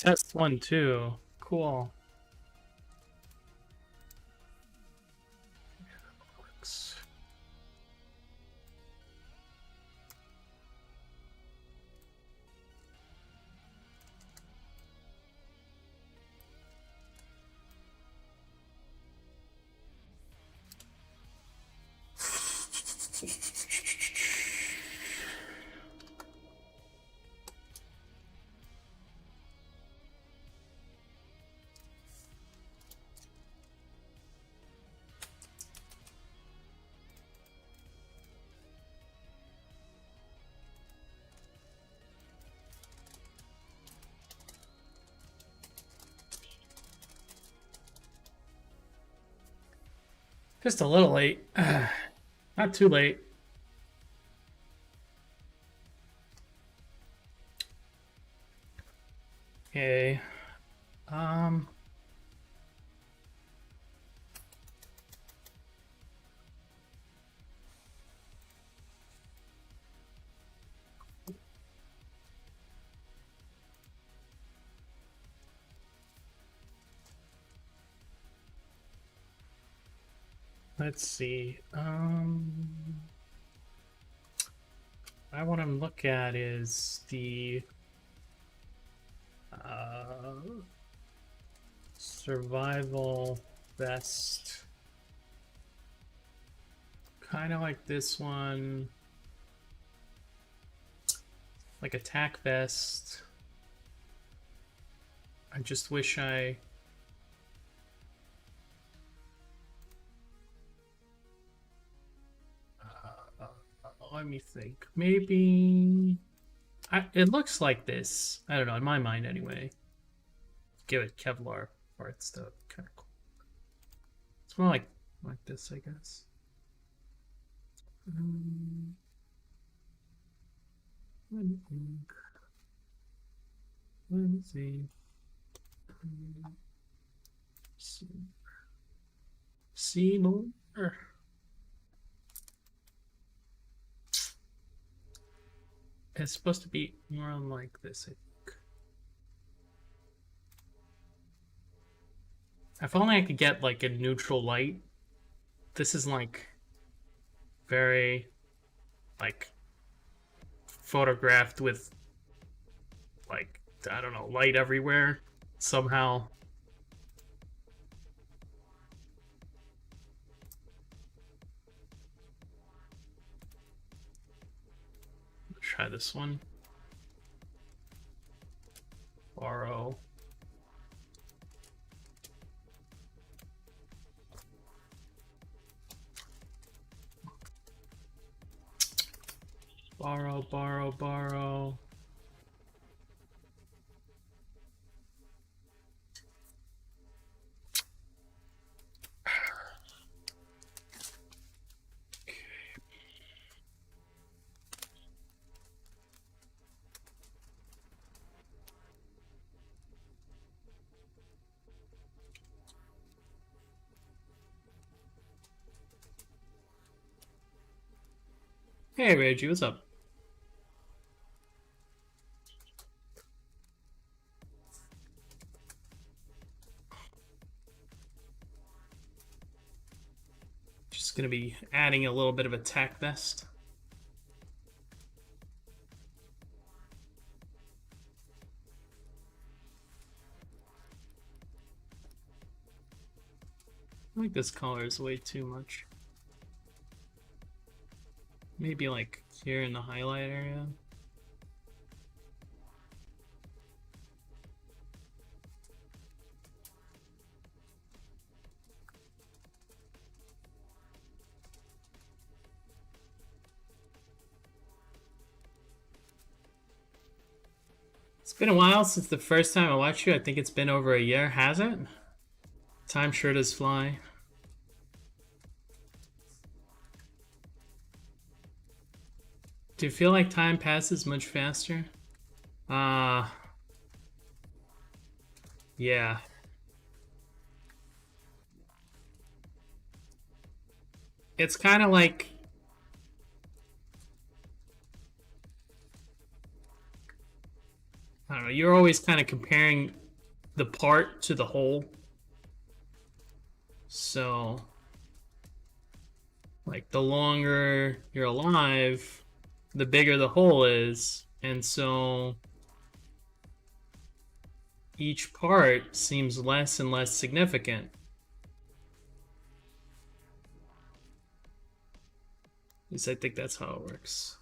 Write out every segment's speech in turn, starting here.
Test 1, 2. Cool. Just a little late. Not too late. Okay. Let's see. What I want to look at is the survival vest. Kind of like this one. Like attack vest. I just wish I... let me think. Maybe... it looks like this. I don't know, in my mind anyway. Give it Kevlar parts though. Kind of cool. It's more like this, I guess. Let me think. Let me see. See more. It's supposed to be more like this, I think. If only I could get like a neutral light. This is like very like photographed with like, I don't know, light everywhere somehow. Try this one. Borrow. Borrow, borrow, borrow. Hey, Reggie, what's up? Just gonna be adding a little bit of attack vest. I think this color is way too much. Maybe like here in the highlight area. It's been a while since the first time I watched you. I think it's been over a year, has it? Time sure does fly. Do you feel like time passes much faster? Yeah. It's kind of like... I don't know, you're always kind of comparing the part to the whole. So, like, the longer you're alive, the bigger the hole is. And so each part seems less and less significant. At least I think that's how it works.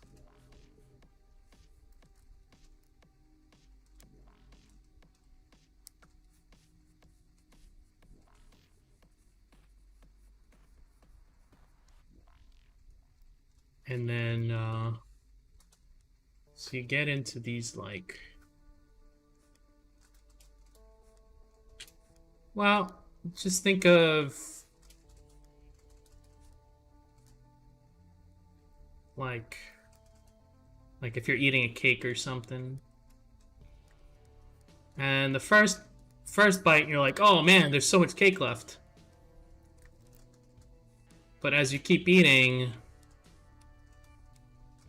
And then, so you get into these, like, well, just think of, like if you're eating a cake or something, and the first bite, you're like, oh man, there's so much cake left. But as you keep eating,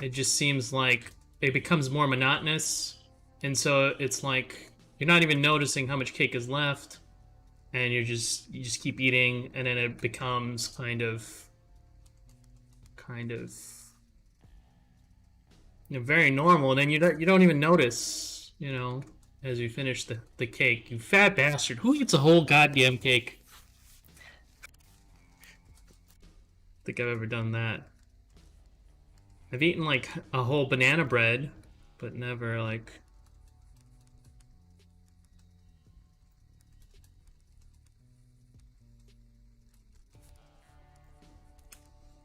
it just seems like it becomes more monotonous. And so it's like you're not even noticing how much cake is left, and you just keep eating, and then it becomes kind of very normal. And then you don't even notice, as you finish the cake. You fat bastard! Who eats a whole goddamn cake? I think I've ever done that. I've eaten like a whole banana bread, but never like.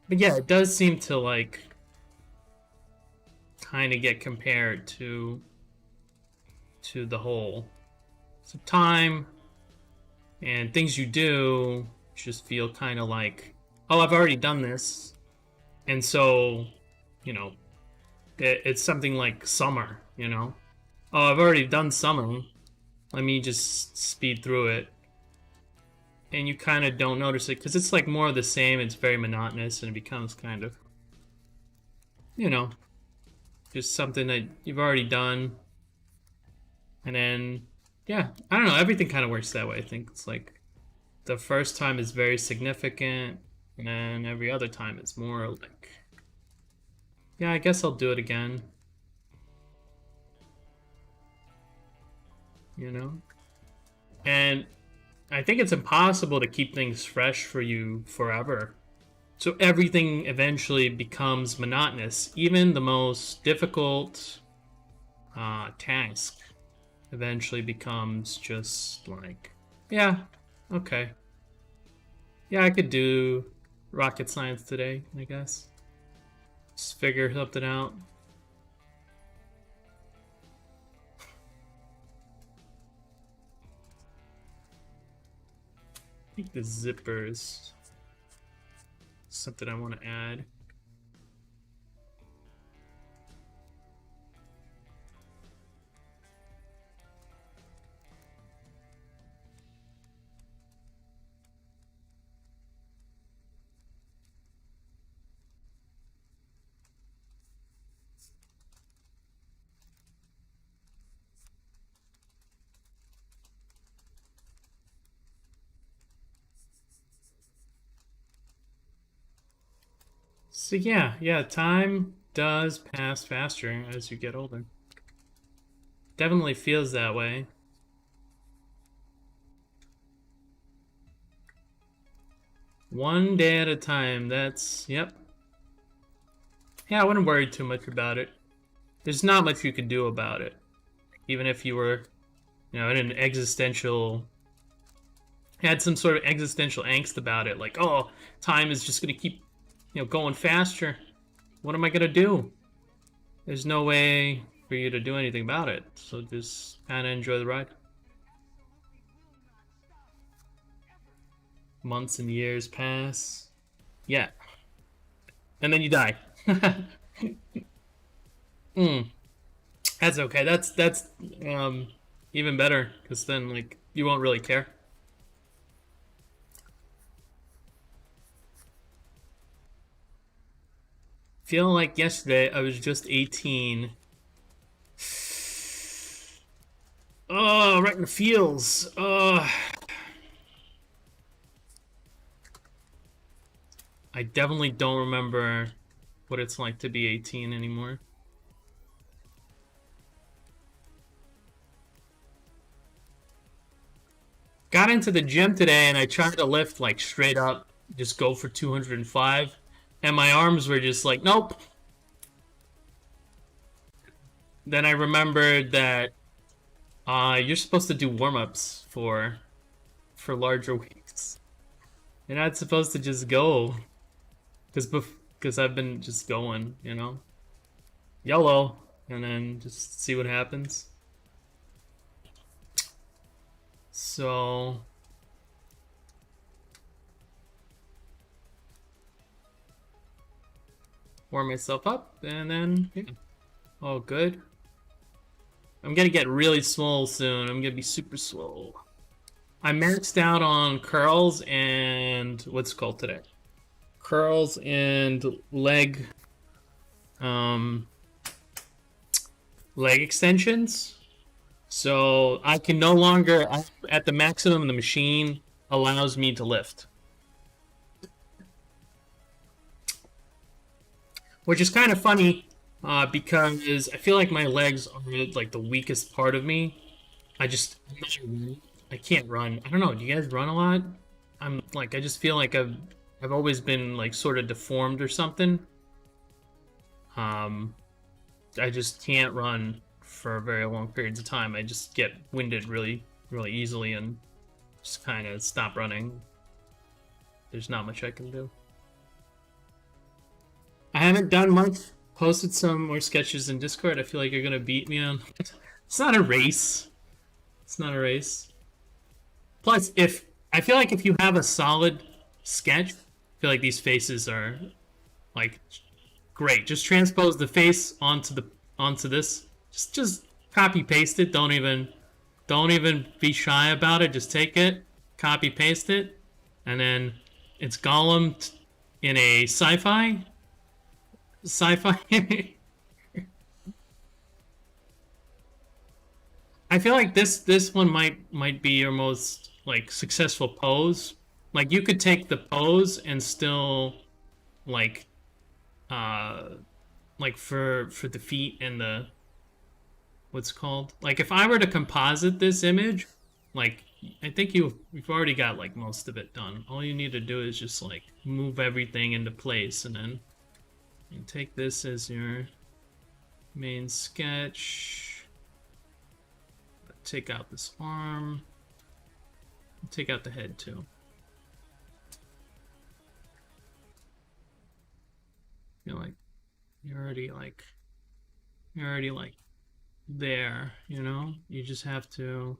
But yeah, it does seem to like kind of get compared to the whole. So time and things you do just feel kind of like, oh, I've already done this. And so, it's something like summer, Oh, I've already done summer. Let me just speed through it. And you kind of don't notice it because it's like more of the same. It's very monotonous, and it becomes kind of, just something that you've already done. And then, yeah, I don't know. Everything kind of works that way. I think it's like the first time is very significant, and then every other time it's more like, yeah, I guess I'll do it again. And I think it's impossible to keep things fresh for you forever. So everything eventually becomes monotonous. Even the most difficult task eventually becomes just like, yeah, okay. Yeah, I could do rocket science today, I guess. Just figure something out. I think the zippers something I want to add. So yeah, time does pass faster as you get older. Definitely feels that way. One day at a time, yep. Yeah, I wouldn't worry too much about it. There's not much you can do about it. Even if you were, in an had some sort of existential angst about it, like, oh, time is just gonna keep, going faster. What am I gonna do? There's no way for you to do anything about it, so just kind of enjoy the ride. Months and years pass. Yeah. And then you die. That's okay. That's even better, because then like you won't really care. Feeling like yesterday I was just 18. Oh, right in the feels. I definitely don't remember what it's like to be 18 anymore. Got into the gym today and I tried to lift like straight up, just go for 205, and my arms were just like, nope. Then I remembered that you're supposed to do warm-ups for larger weights. You're not supposed to just go because I've been just going, you know, YOLO, and then just see what happens. So warm myself up, and then yeah. Oh, good. I'm gonna get really swole soon. I'm gonna be super swole. I maxed out on curls and what's it called today? Curls and um, leg extensions. So I can no longer, at the maximum the machine allows me to lift. Which is kind of funny because I feel like my legs are like the weakest part of me. I can't run. I don't know. Do you guys run a lot? I'm like, I just feel like I've always been like sort of deformed or something. Um, I just can't run for very long periods of time. I just get winded really, really easily and just kind of stop running. There's not much I can do. I haven't done much. Posted some more sketches in Discord. I feel like you're gonna beat me on. It's not a race. It's not a race. Plus, if I feel like if you have a solid sketch, I feel like these faces are like great. Just transpose the face onto this. Just copy paste it. Don't even be shy about it. Just take it, copy paste it, and then it's Gollum in a sci-fi. I feel like this one might be your most like successful pose. Like you could take the pose and still like uh like for the feet and the what's called, like if I were to composite this image, like I think you've already got like most of it done. All you need to do is just like move everything into place, and then you take this as your main sketch. Take out this arm. Take out the head too. You're already like there, you know? You just have to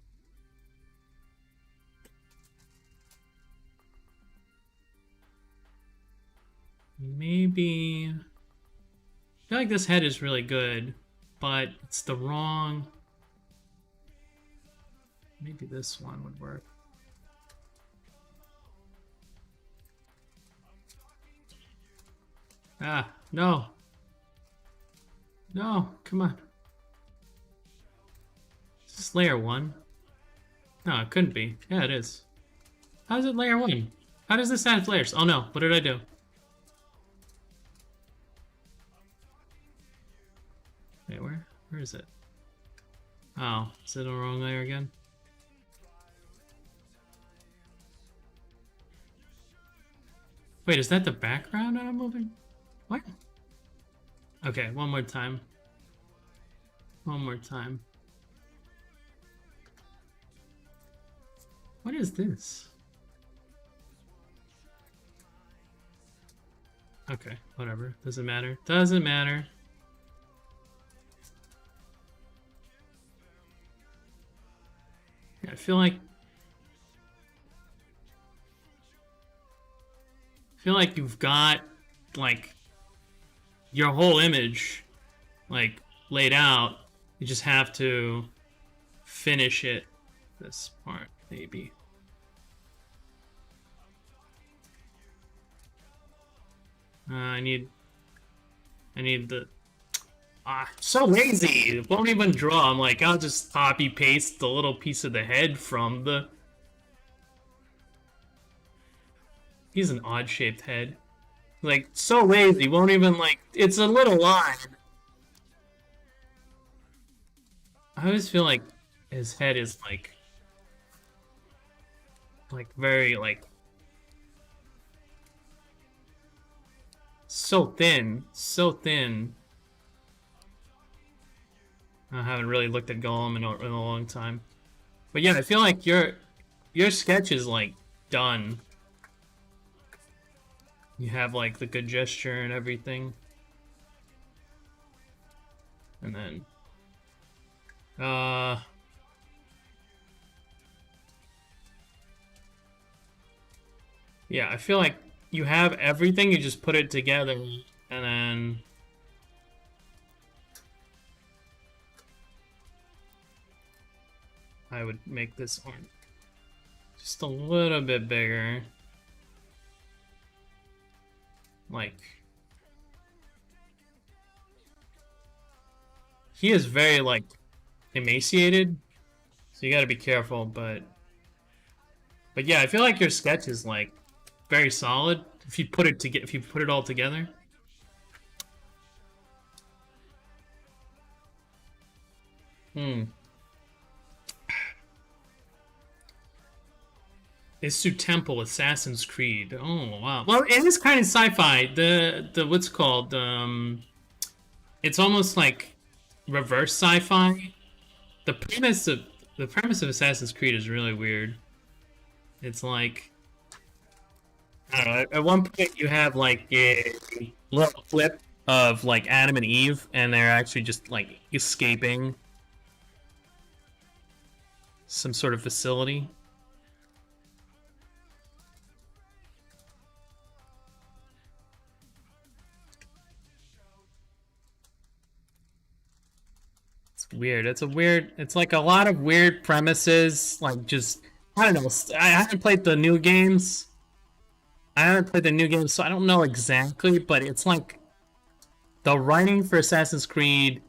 maybe, I feel like this head is really good, but it's the wrong, maybe this one would work. Ah, no. No, come on. Is this layer 1? No, it couldn't be. Yeah, it is. How is it layer 1? How does this add layers? Oh no, what did I do? Wait, where is it? Oh, is it the wrong layer again? Wait, is that the background that I'm moving? What? Okay, one more time. One more time. What is this? Okay, whatever. Doesn't matter. Doesn't matter. Yeah, I feel like you've got like your whole image like laid out. You just have to finish it. This part, maybe. I need the. So lazy. It won't even draw. I'm like, I'll just copy paste the little piece of the head from the. He's an odd shaped head. Like, so lazy. Won't even like. It's a little line. I always feel like his head is like very like so thin, so thin. I haven't really looked at Gollum in a long time. But yeah, I feel like your sketch is like done. You have like the good gesture and everything. And then yeah, I feel like you have everything, you just put it together and then I would make this one just a little bit bigger. Like, he is very, like, emaciated, so you gotta be careful, but yeah, I feel like your sketch is, like, very solid if you put it all together. Isu Temple, Assassin's Creed. Oh wow. Well, it is kind of sci-fi. The what's it called it's almost like reverse sci-fi. The premise of Assassin's Creed is really weird. It's like I don't know. At one point, you have like a little clip of like Adam and Eve, and they're actually just like escaping some sort of facility. It's weird. It's like a lot of weird premises. Like just I don't know. I haven't played the new games. I haven't played the new games, so I don't know exactly. But it's like the writing for Assassin's Creed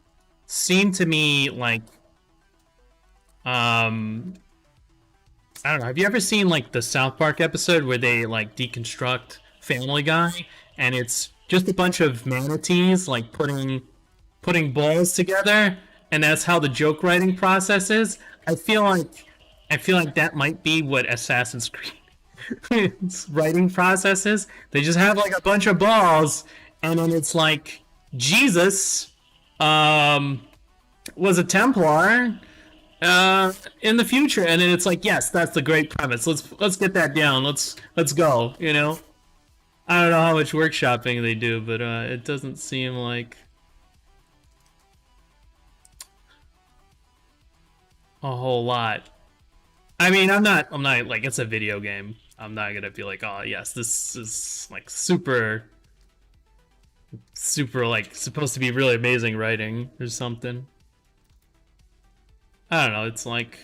seemed to me like I don't know. Have you ever seen like the South Park episode where they like deconstruct Family Guy and it's just a bunch of manatees like putting balls together and that's how the joke writing process is? I feel like that might be what Assassin's Creed's writing process is. They just have like a bunch of balls and then it's like Jesus um was a Templar in the future, and then it's like, yes, that's the great premise. Let's get that down. Let's go. You know, I don't know how much workshopping they do, but it doesn't seem like a whole lot. I mean, I'm not like it's a video game. I'm not gonna be like, oh yes, this is like super like supposed to be really amazing writing or something. I don't know. It's like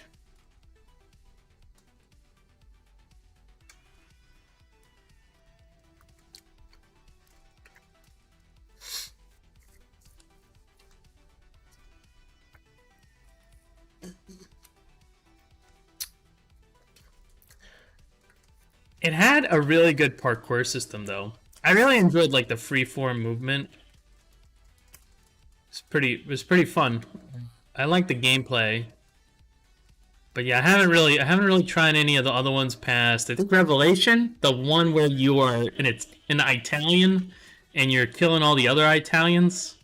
it had a really good parkour system though. I really enjoyed like the freeform movement. It was pretty fun. I like the gameplay. But yeah, I haven't really tried any of the other ones past. I think Revelation, the one where you are and it's in Italian and you're killing all the other Italians.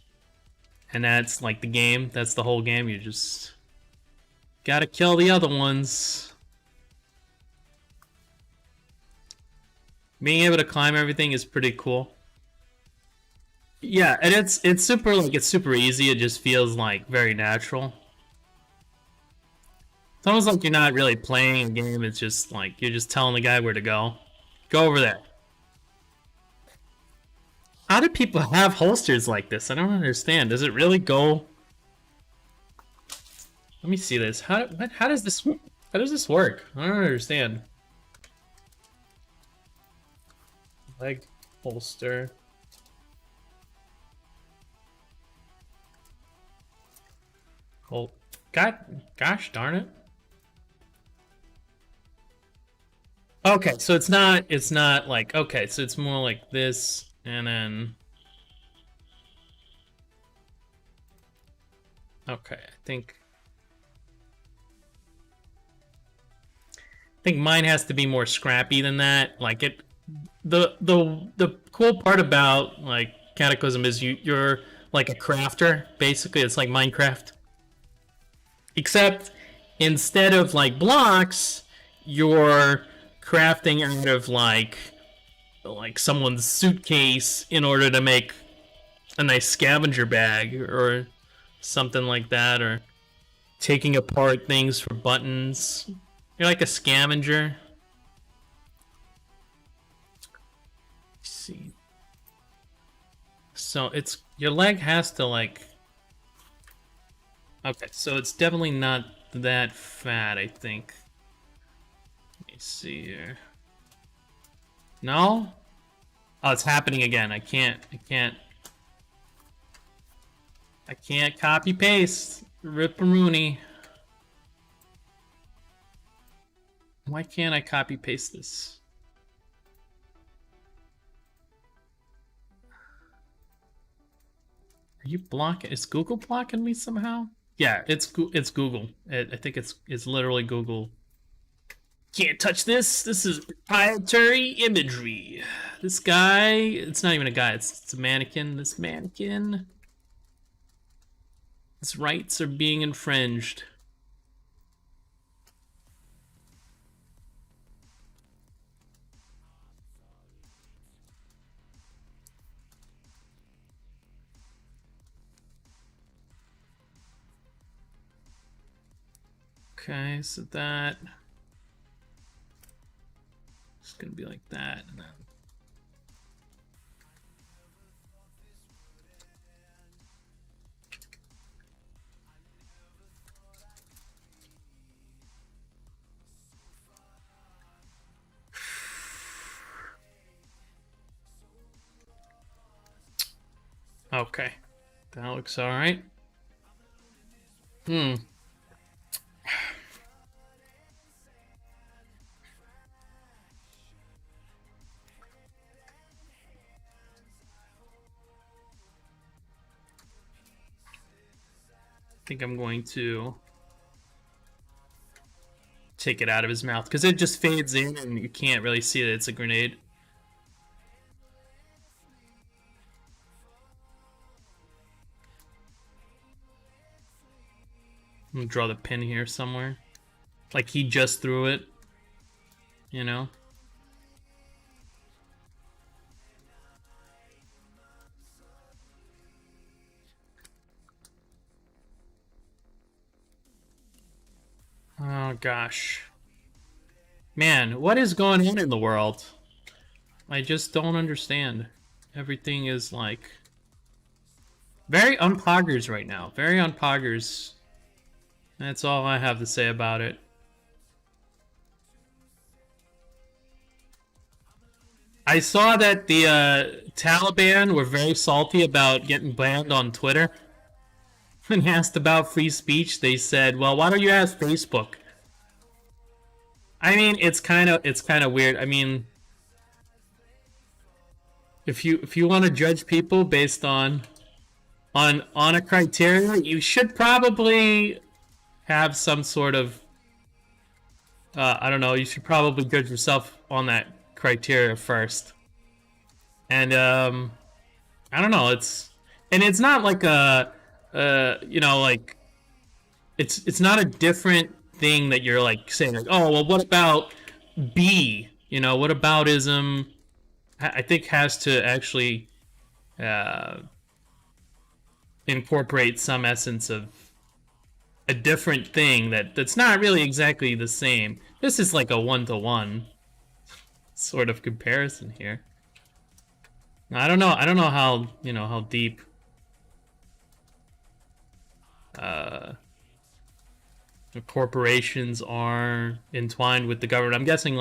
And that's like the game. That's the whole game. You just gotta kill the other ones. Being able to climb everything is pretty cool. Yeah, and it's super easy. It just feels like very natural. It's almost like you're not really playing a game. It's just like you're just telling the guy where to go. Go over there. How do people have holsters like this? I don't understand. Does it really go? Let me see this. How does this work? I don't understand. Leg holster. Well, gosh darn it. Okay, so it's not like, okay, so it's more like this, and then... Okay, I think mine has to be more scrappy than that. Like the cool part about like Cataclysm is you're like a crafter, basically. It's like Minecraft. Except instead of like blocks, you're crafting out of like someone's suitcase in order to make a nice scavenger bag or something like that, or taking apart things for buttons. You're like a scavenger. Let's see. So it's your leg has to like. Okay, so it's definitely not that fat, I think. Let me see here. No? Oh, it's happening again. I can't copy paste. Ripperoonie. Why can't I copy paste this? Are you blocking? Is Google blocking me somehow? Yeah, it's Google. I think it's literally Google. Can't touch this. This is proprietary imagery. This guy, it's not even a guy. It's a mannequin. This mannequin. His rights are being infringed. Okay, so that it's gonna be like that, and then okay, that looks all right. I think I'm going to take it out of his mouth because it just fades in and you can't really see that it's a grenade. I'm gonna draw the pin here somewhere. Like he just threw it, you know? Oh gosh. Man, what is going on in the world? I just don't understand. Everything is like very unpoggers right now. Very unpoggers. That's all I have to say about it. I saw that the Taliban were very salty about getting banned on Twitter. When asked about free speech, they said, "Well, why don't you ask Facebook?" I mean, it's kind of weird. I mean, if you want to judge people based on a criteria, you should probably have some sort of I don't know. You should probably judge yourself on that criteria first. And I don't know. It's not like a you know, like it's not a different thing that you're like saying like, oh well, what about B? You know, what aboutism? I think has to actually uh, incorporate some essence of a different thing that's not really exactly the same. This is like a one-to-one sort of comparison here. I don't know. I don't know how, you know, how deep the corporations are entwined with the government. I'm guessing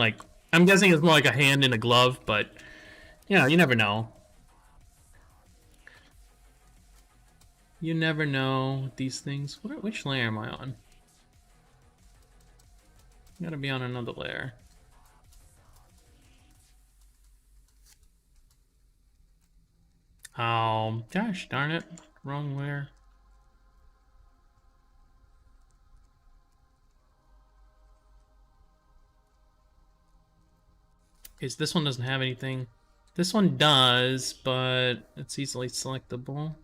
it's more like a hand in a glove, but you know, you never know. You never know with these things. Which layer am I on? I gotta be on another layer. Oh, gosh darn it. Wrong layer. Okay, so this one doesn't have anything. This one does, but it's easily selectable.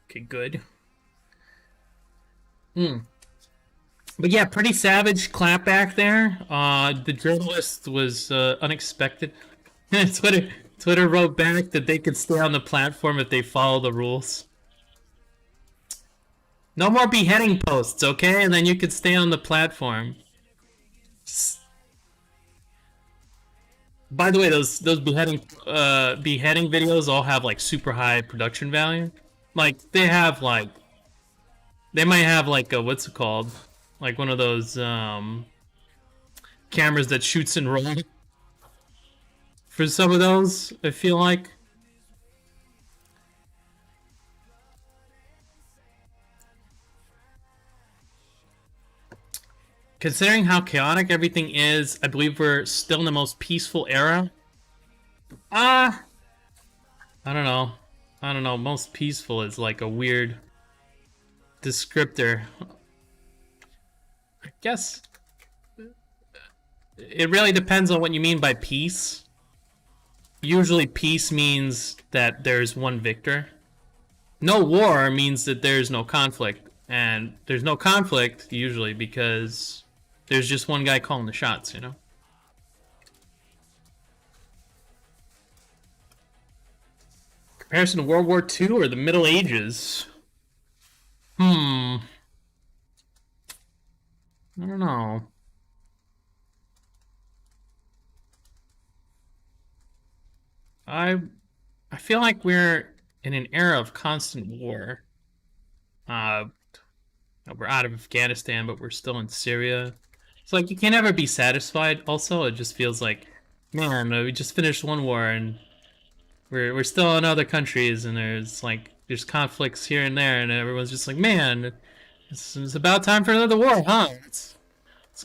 Okay, good. But yeah, pretty savage clapback there. The journalist was unexpected. Twitter wrote back that they could stay on the platform if they follow the rules. No more beheading posts, okay? And then you could stay on the platform. By the way, those beheading videos all have like super high production value. Like they have like they might have like a what's it called? Like one of those cameras that shoots in RAW. For some of those, I feel like. Considering how chaotic everything is, I believe we're still in the most peaceful era. I don't know. I don't know. Most peaceful is like a weird descriptor. I guess it really depends on what you mean by peace. Usually peace means that there's one victor. No war means that there's no conflict. And there's no conflict usually because there's just one guy calling the shots, you know? Comparison to World War II or the Middle Ages? I don't know. I feel like we're in an era of constant war. We're out of Afghanistan, but we're still in Syria. It's like you can never be satisfied. Also, it just feels like, man, we just finished one war and we're still in other countries, and there's conflicts here and there, and everyone's just like, man, it's about time for another war, huh? Let's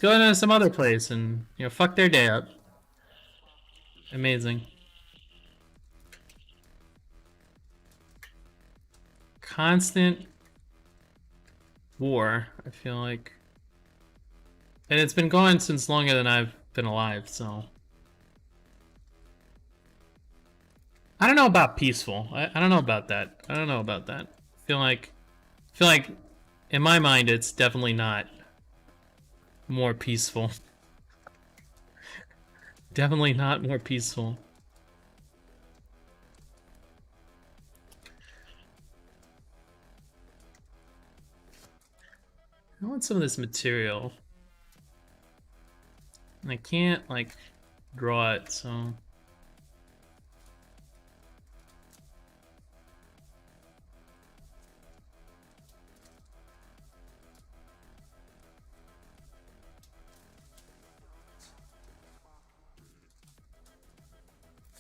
go into some other place and fuck their day up. Amazing. Constant war, I feel like. And it's been going since longer than I've been alive, so. I don't know about peaceful. I don't know about that. I don't know about that. I feel like in my mind it's definitely not more peaceful. Definitely not more peaceful. I want some of this material. And I can't, like, draw it, so...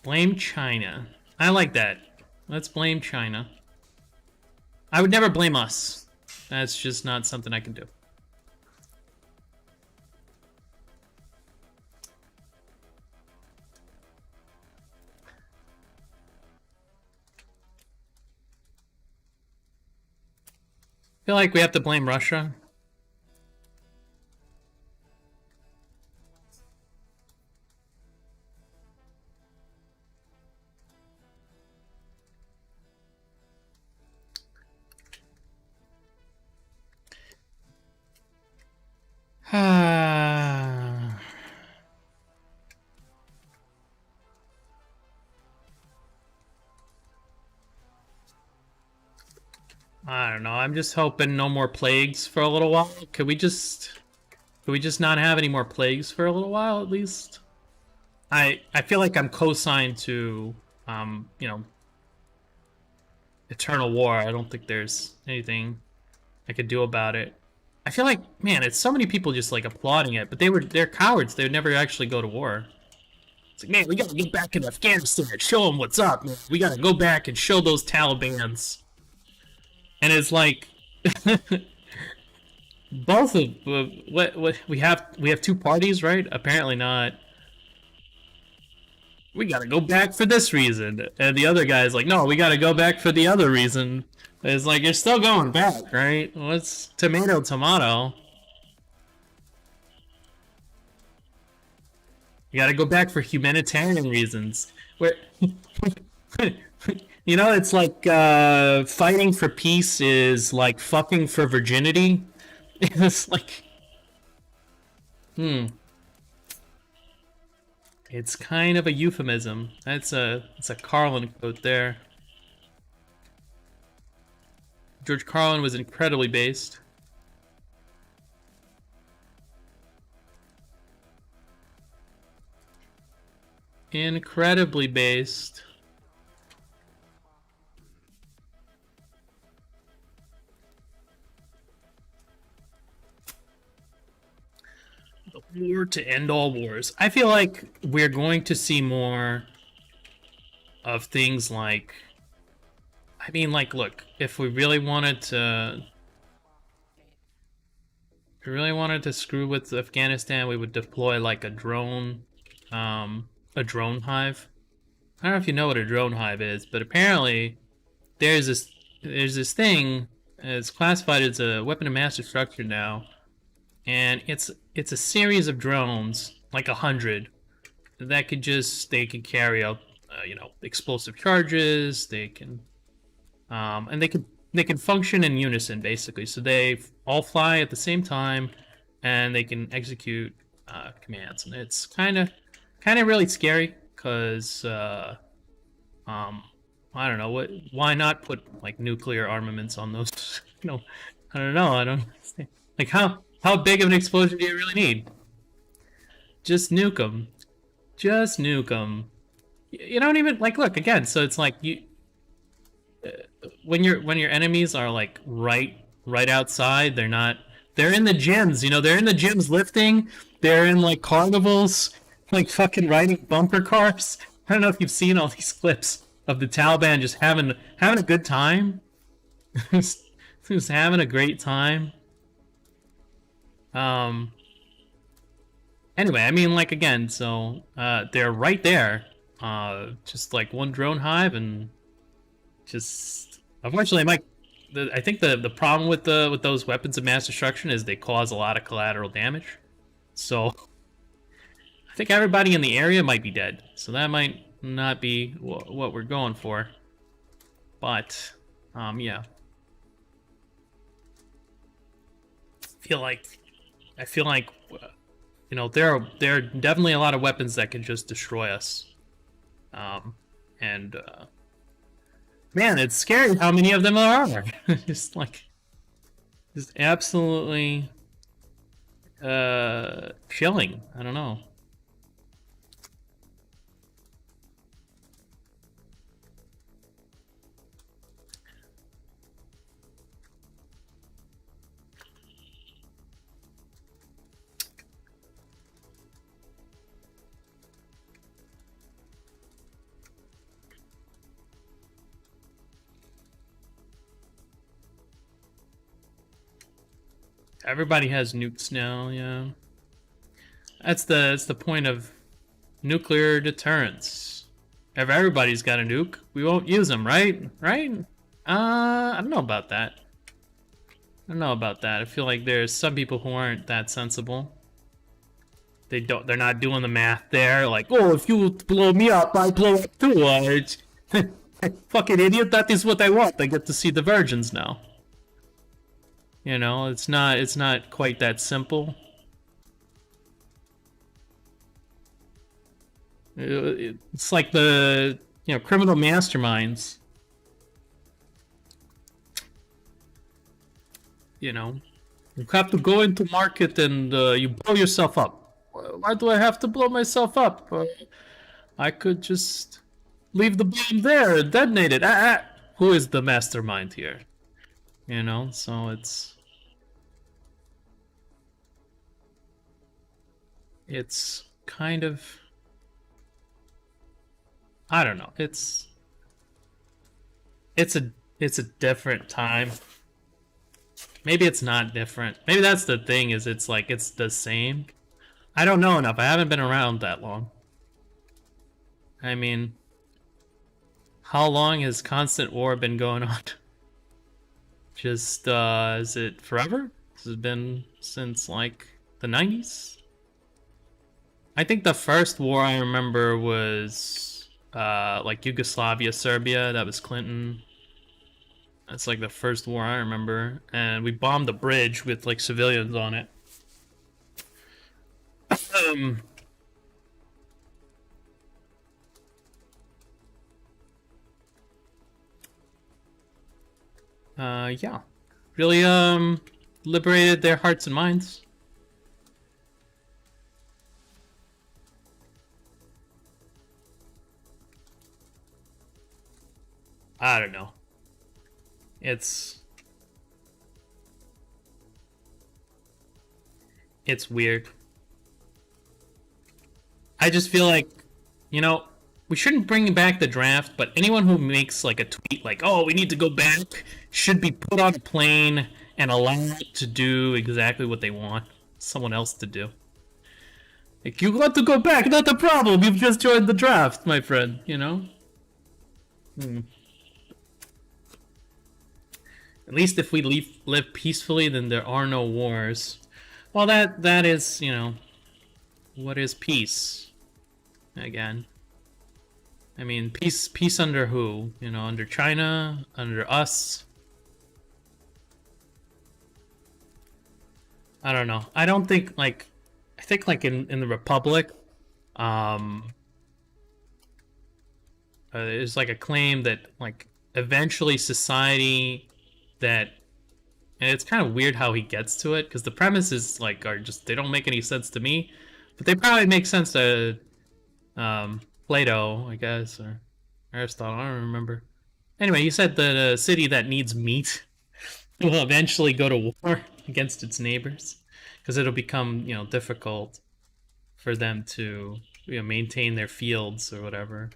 Blame China. I like that. Let's blame China. I would never blame us. That's just not something I can do. I feel like we have to blame Russia. I don't know. I'm just hoping no more plagues for a little while. Could we just not have any more plagues for a little while at least? I feel like I'm co-signed to eternal war. I don't think there's anything I could do about it. I feel like, man, it's so many people just like applauding it, but they're cowards. They would never actually go to war. It's like, man, we gotta get back in Afghanistan and show them what's up, man. We gotta go back and show those Talibans. And it's like, both of what we have two parties, right? Apparently not. We gotta go back for this reason, and the other guy's like, no, we gotta go back for the other reason. It's like you're still going back, right? What's tomato tomato? You gotta go back for humanitarian reasons. Where you know, it's like fighting for peace is like fucking for virginity. It's like, hmm. It's kind of a euphemism. It's a Carlin quote there. George Carlin was incredibly based. Incredibly based. The war to end all wars. I feel like we're going to see more of things like, I mean, like, look, if we really wanted to, screw with Afghanistan, we would deploy like a drone hive. I don't know if you know what a drone hive is, but apparently there's this thing. It's classified as a weapon of mass destruction now, and it's a series of drones, like 100, that they can carry out, explosive charges. They can, and they can function in unison basically. So they all fly at the same time, and they can execute commands, and it's kind of really scary because I don't know why not put like nuclear armaments on those. I don't know. I don't like how big of an explosion do you really need? Just nuke them. Just nuke them. You don't even like look again. So it's like you when your enemies are like right outside. They're in the gyms. They're in the gyms lifting. They're in like carnivals, like fucking riding bumper cars. I don't know if you've seen all these clips of the Taliban just having a good time. Just having a great time. Anyway, I mean, like, again, so they're right there, just like one drone hive, and just unfortunately, I think the problem with those weapons of mass destruction is they cause a lot of collateral damage. So I think everybody in the area might be dead. So that might not be what we're going for. But yeah, I feel like there are definitely a lot of weapons that can just destroy us. And man, it's scary how many of them there are. just absolutely chilling. I don't know. Everybody has nukes now, yeah. That's the point of nuclear deterrence. If everybody's got a nuke, we won't use them, right? Right? I don't know about that. I feel like there's some people who aren't that sensible. They're not doing the math there. Like, oh, if you blow me up, I blow up too. Fucking idiot. That is what I want. I get to see the virgins now. It's not quite that simple. It's like the criminal masterminds. You have to go into market and you blow yourself up. Why do I have to blow myself up? I could just leave the bomb there and detonate it. Who is the mastermind here? So it's kind of I don't know. It's a it's a different time. Maybe it's not different. Maybe that's the thing, is it's like it's the same. I don't know enough. I haven't been around that long. I mean, how long has constant war been going on? Just is it forever? Has it been since like the 90s? I think the first war I remember was like Yugoslavia, Serbia. That was Clinton. That's like the first war I remember, and we bombed a bridge with like civilians on it. Um, yeah, really liberated their hearts and minds. I don't know. It's it's weird. I just feel like, you know, we shouldn't bring back the draft, but anyone who makes like a tweet like, "Oh, we need to go back," should be put on a plane and allowed to do exactly what they want someone else to do. Like, you want to go back, not a problem. You've just joined the draft, my friend. You know. Hmm. At least if we live peacefully, then there are no wars. Well, that is, you know, what is peace? Again, I mean, peace under who? You know, under China, under us. I don't know. I don't think like, I think like in the Republic, um, there's like a claim that like eventually society that, and it's kind of weird how he gets to it because the premises like are just, they don't make any sense to me, but they probably make sense to Plato, I guess, or Aristotle. I don't remember. Anyway, he said that a city that needs meat will eventually go to war against its neighbors because it'll become, you know, difficult for them to, you know, maintain their fields or whatever.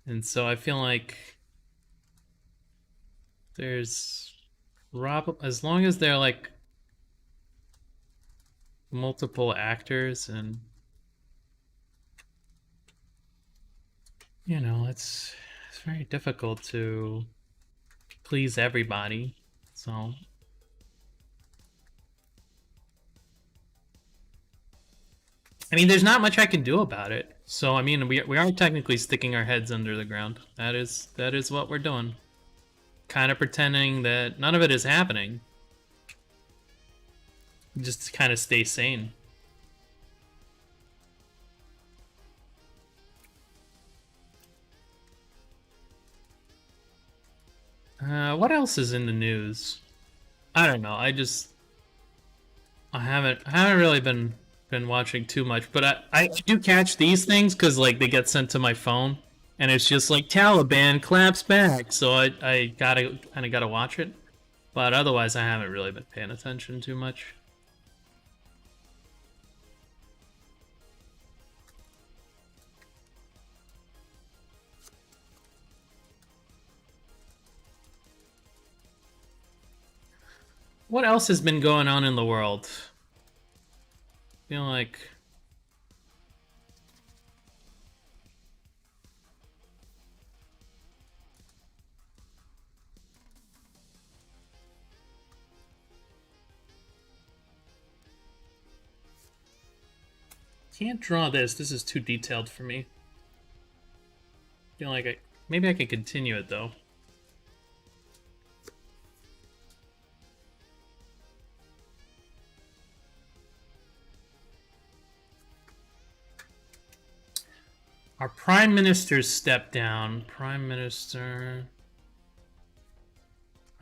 And so I feel like there's as long as they're like multiple actors, and you know, it's very difficult to please everybody. So I mean, there's not much I can do about it. So I mean, we are technically sticking our heads under the ground. That is what we're doing. Kind of pretending that none of it is happening. Just to kind of stay sane. What else is in the news? I don't know. I haven't really been watching too much, but I do catch these things because like they get sent to my phone, and it's just like Taliban claps back, so I gotta watch it. But otherwise, I haven't really been paying attention too much. What else has been going on in the world? I feel like can't draw this. This is too detailed for me. I feel like maybe I can continue it though. Our Prime Minister's stepped down. Prime Minister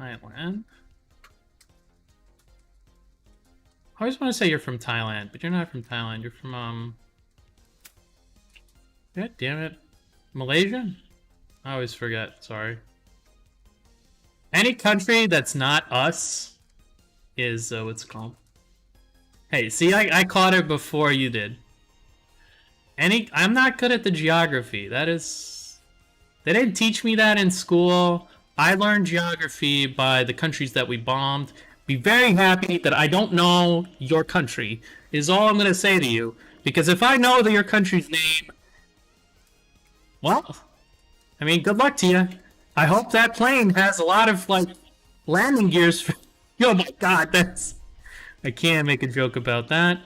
Thailand. I always want to say you're from Thailand, but you're not from Thailand. You're from God damn it, Malaysia. I always forget. Sorry. Any country that's not us is what's it called? Hey, see, I caught it before you did. I'm not good at the geography. That is, they didn't teach me that in school. I learned geography by the countries that we bombed. Be very happy that I don't know your country, is all I'm gonna say to you. Because if I know your country's name, well, I mean, good luck to you. I hope that plane has a lot of like landing gears. For... Oh my god, that's... I can't make a joke about that.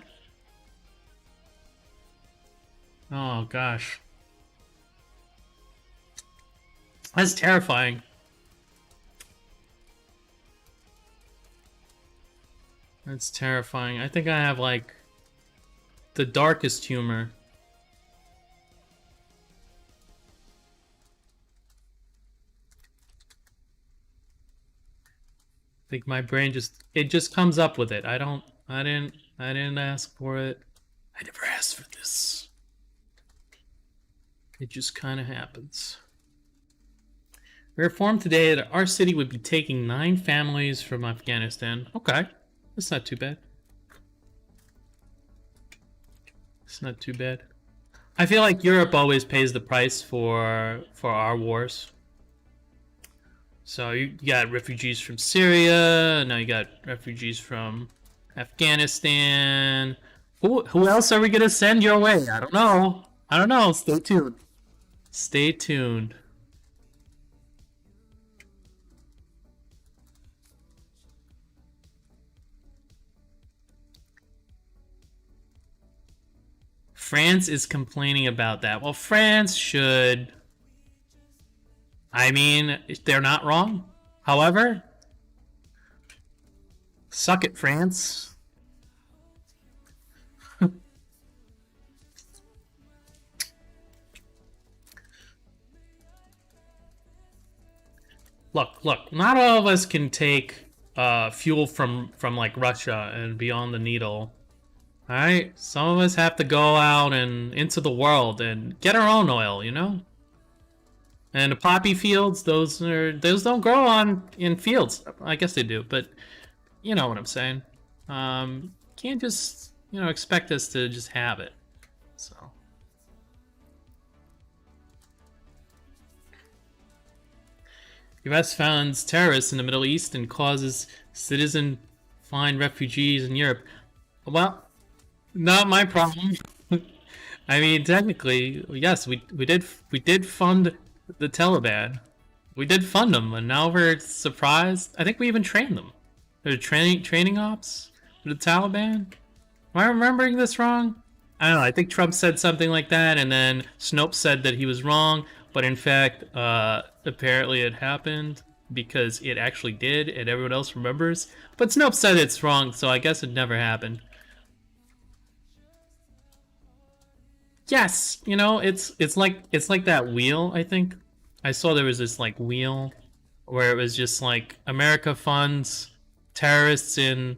Oh gosh. That's terrifying. That's terrifying. I think I have like the darkest humor. I think my brain just comes up with it. I didn't ask for it. I never asked for this. It just kind of happens. We were informed today that our city would be taking 9 families from Afghanistan. Okay, that's not too bad. It's not too bad. I feel like Europe always pays the price for our wars. So you got refugees from Syria, now you got refugees from Afghanistan. Who else are we gonna send your way? I don't know. I don't know. Stay tuned. Stay tuned. France is complaining about that. Well, France should. I mean, they're not wrong. However, suck it, France. Look. Not all of us can take fuel from like Russia and beyond the needle. All right, some of us have to go out and into the world and get our own oil, you know. And the poppy fields, those don't grow on in fields. I guess they do, but you know what I'm saying. Can't just expect us to just have it. So. U.S. funds terrorists in the Middle East and causes citizen find refugees in Europe. Well, not my problem. I mean, technically, yes, we did fund the Taliban. We did fund them, and now we're surprised. I think we even trained them. They're training ops for the Taliban. Am I remembering this wrong? I don't know. I think Trump said something like that, and then Snopes said that he was wrong, but in fact, apparently it happened because it actually did, and everyone else remembers. But Snopes said it's wrong, so I guess it never happened. Yes, it's like that wheel. I think I saw there was this like wheel where it was just like America funds terrorists in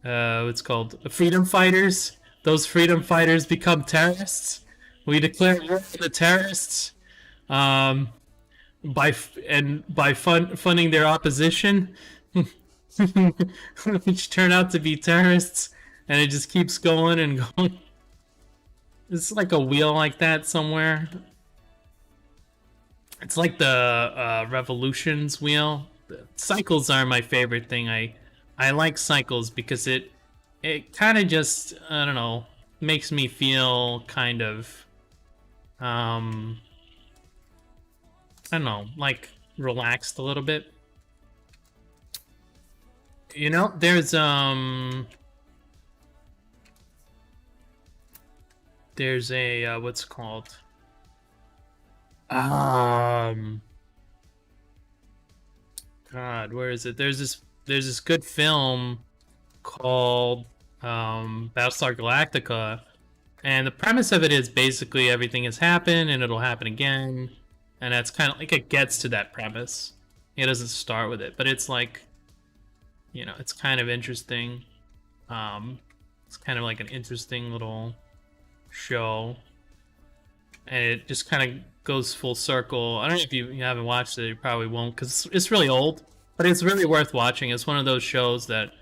what's called freedom fighters. Those freedom fighters become terrorists. We declare war on the terrorists by funding their opposition, which turn out to be terrorists, and it just keeps going and going. It's like a wheel like that somewhere. It's like the revolutions wheel. Cycles are my favorite thing. I like cycles because it kind of just, I don't know, makes me feel kind of I don't know, like relaxed a little bit. There's a what's it called? God, where is it? There's this good film called Battlestar Galactica, and the premise of it is basically everything has happened and it'll happen again, and that's kind of like it gets to that premise. It doesn't start with it, but it's like, it's kind of interesting. It's kind of like an interesting little show, and it just kind of goes full circle. I don't know if you haven't watched it, you probably won't because it's really old, but it's really worth watching. It's one of those shows that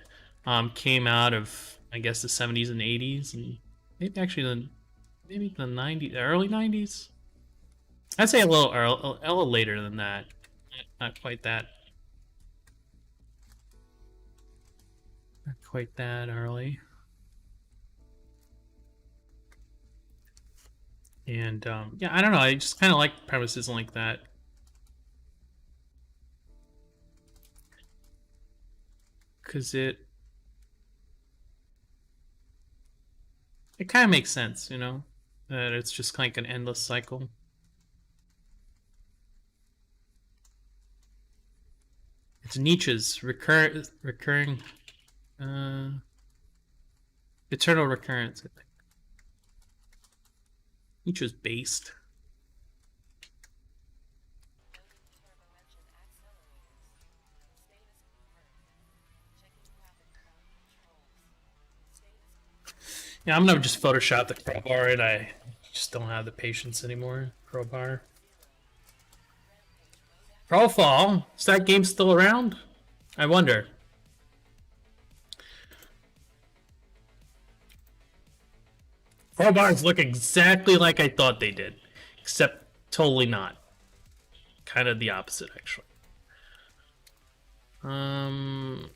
came out of, I guess, the 70s and 80s, and maybe actually maybe the 90s, early 90s. I'd say a little early, a little later than that. Not quite that. Not quite that early. And yeah, I don't know. I just kind of like premises like that. Because it kind of makes sense, you know? That it's just like an endless cycle. It's Nietzsche's recurring, uh, eternal recurrence, I think. Nietzsche's based. Yeah, I'm gonna just Photoshop the crowbar, and I just don't have the patience anymore. Crowbar. Crowfall? Is that game still around? I wonder. Crowbars look exactly like I thought they did, except totally not. Kind of the opposite, actually. Um,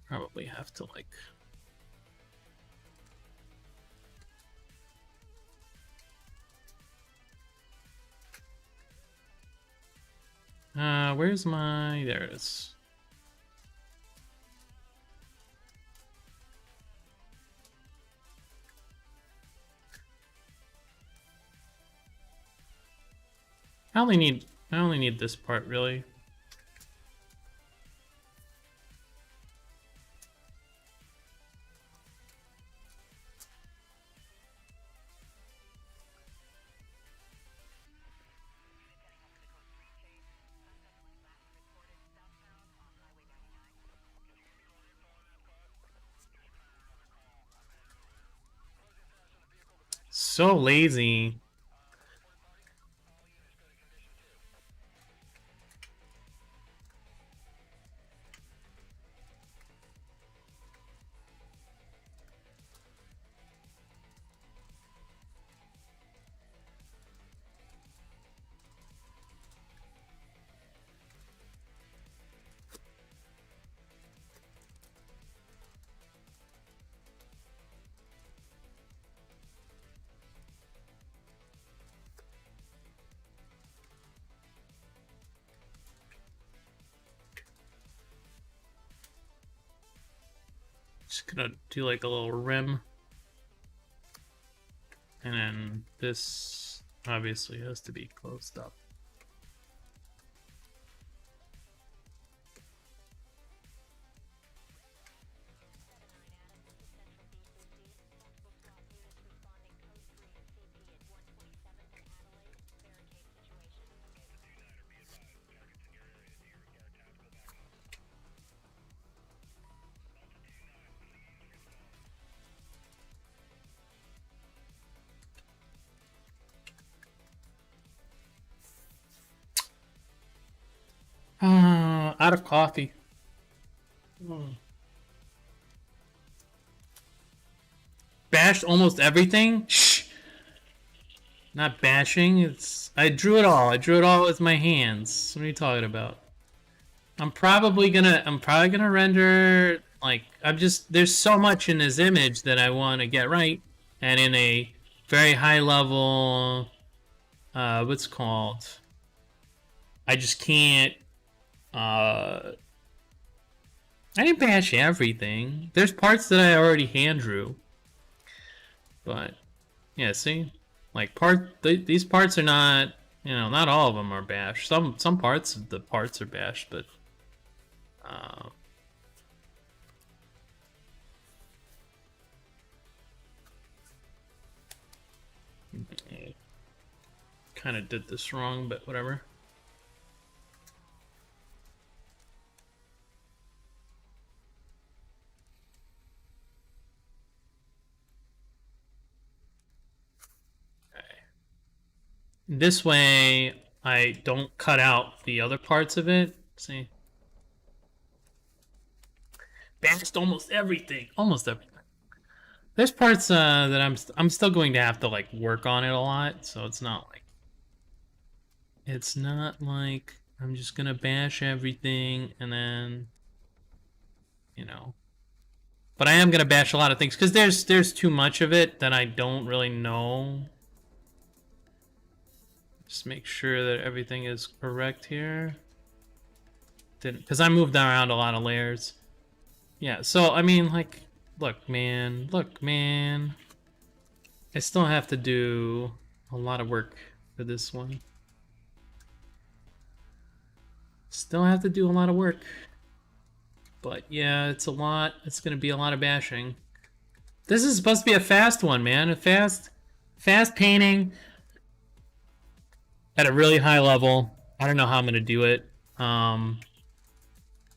probably have to like. Where's my? There it is. I only need this part really. So lazy. Just gonna do like a little rim. And then this obviously has to be closed up. Out of coffee. Bashed almost everything? Shh. Not bashing. It's I drew it all. I drew it all with my hands. What are you talking about? I'm probably gonna render like I'm just there's so much in this image that I want to get right, and in a very high level what's called I just can't I didn't bash everything. There's parts that I already hand drew. But yeah, see? Like these parts are not, you know, not all of them are bashed. Some parts of the parts are bashed, but uh kind of did this wrong, but whatever. This way, I don't cut out the other parts of it. See? Bashed almost everything. Almost everything. There's parts that I'm still going to have to like work on it a lot, so it's not like I'm just gonna bash everything and then, you know. But I am gonna bash a lot of things because there's too much of it that I don't really know. Just make sure that everything is correct here. Didn't, because I moved around a lot of layers. Yeah, so I mean, like, look, man, I still have to do a lot of work for this one. Still have to do a lot of work. But yeah, it's a lot. It's gonna be a lot of bashing. This is supposed to be a fast one, man. A fast painting at a really high level. I don't know how I'm gonna do it.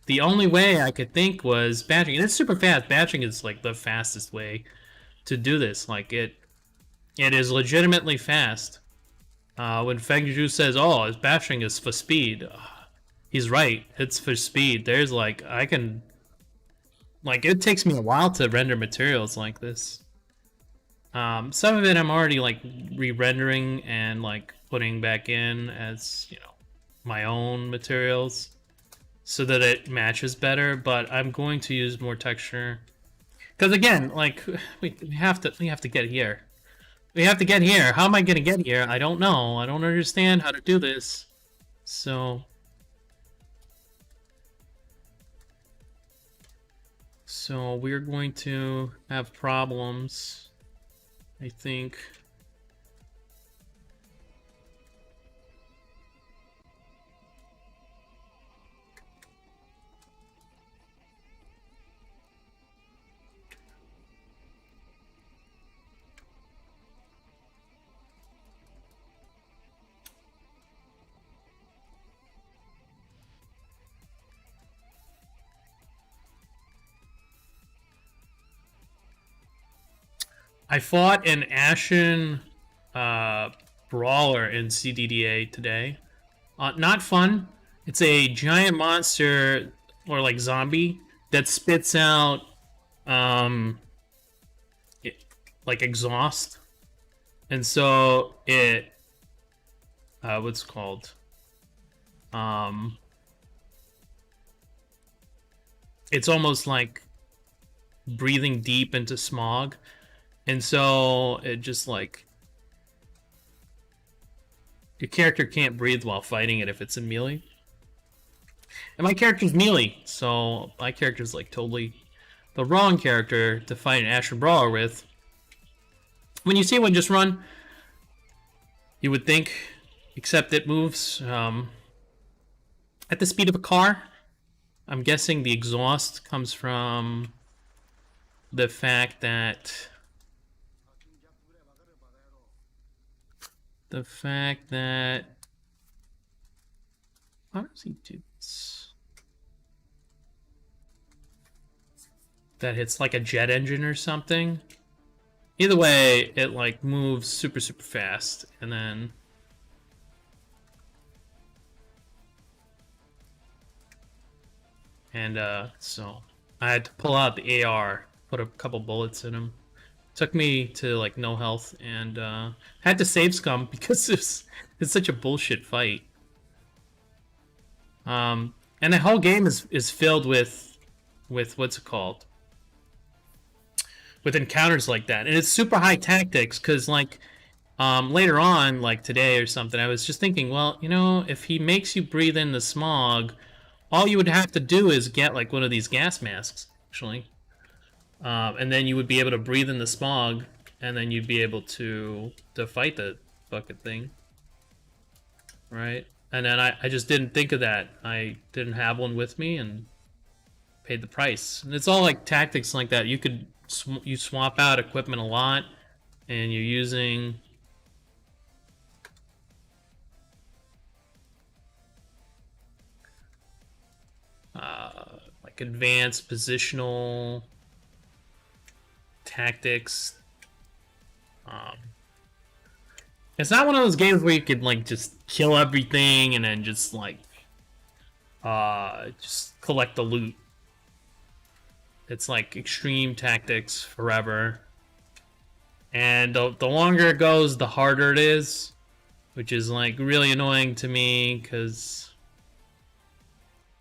The only way I could think was batching, and it's super fast. Batching is like the fastest way to do this. Like it is legitimately fast. When Fengju says, "Oh, his batching is for speed," he's right. It's for speed. There's like I can, like it takes me a while to render materials like this. Some of it I'm already like re-rendering and like putting back in as, you know, my own materials so that it matches better, but I'm going to use more texture. Because again, like we have to get here. We have to get here. How am I gonna get here? I don't know. I don't understand how to do this. So we're going to have problems, I think. I fought an Ashen brawler in CDDA today. Not fun. It's a giant monster or like zombie that spits out um, like exhaust, and so it what's it called um, it's almost like breathing deep into smog, and so it just like your character can't breathe while fighting it if it's in melee. And my character's melee, so my character's like totally the wrong character to fight an Ashen Brawler with. When you see one just run, you would think, except it moves at the speed of a car. I'm guessing the exhaust comes from the fact that how does he do this? That it's like a jet engine or something. Either way, it like moves super fast, and then so I had to pull out the AR, put a couple bullets in him. Took me to like no health, and had to save scum because it's such a bullshit fight. And the whole game is filled with what's it called? With encounters like that, and it's super high tactics because like later on, like today or something, I was just thinking, well, you know, if he makes you breathe in the smog, all you would have to do is get like one of these gas masks, actually, and then you would be able to breathe in the smog, and then you'd be able to fight the bucket thing, right? And then I just didn't think of that. I didn't have one with me and paid the price. And it's all like tactics like that. You swap out equipment a lot, and you're using like advanced positional tactics. It's not one of those games where you could like just kill everything and then just like just collect the loot. It's like extreme tactics forever. And the longer it goes, the harder it is, which is like really annoying to me because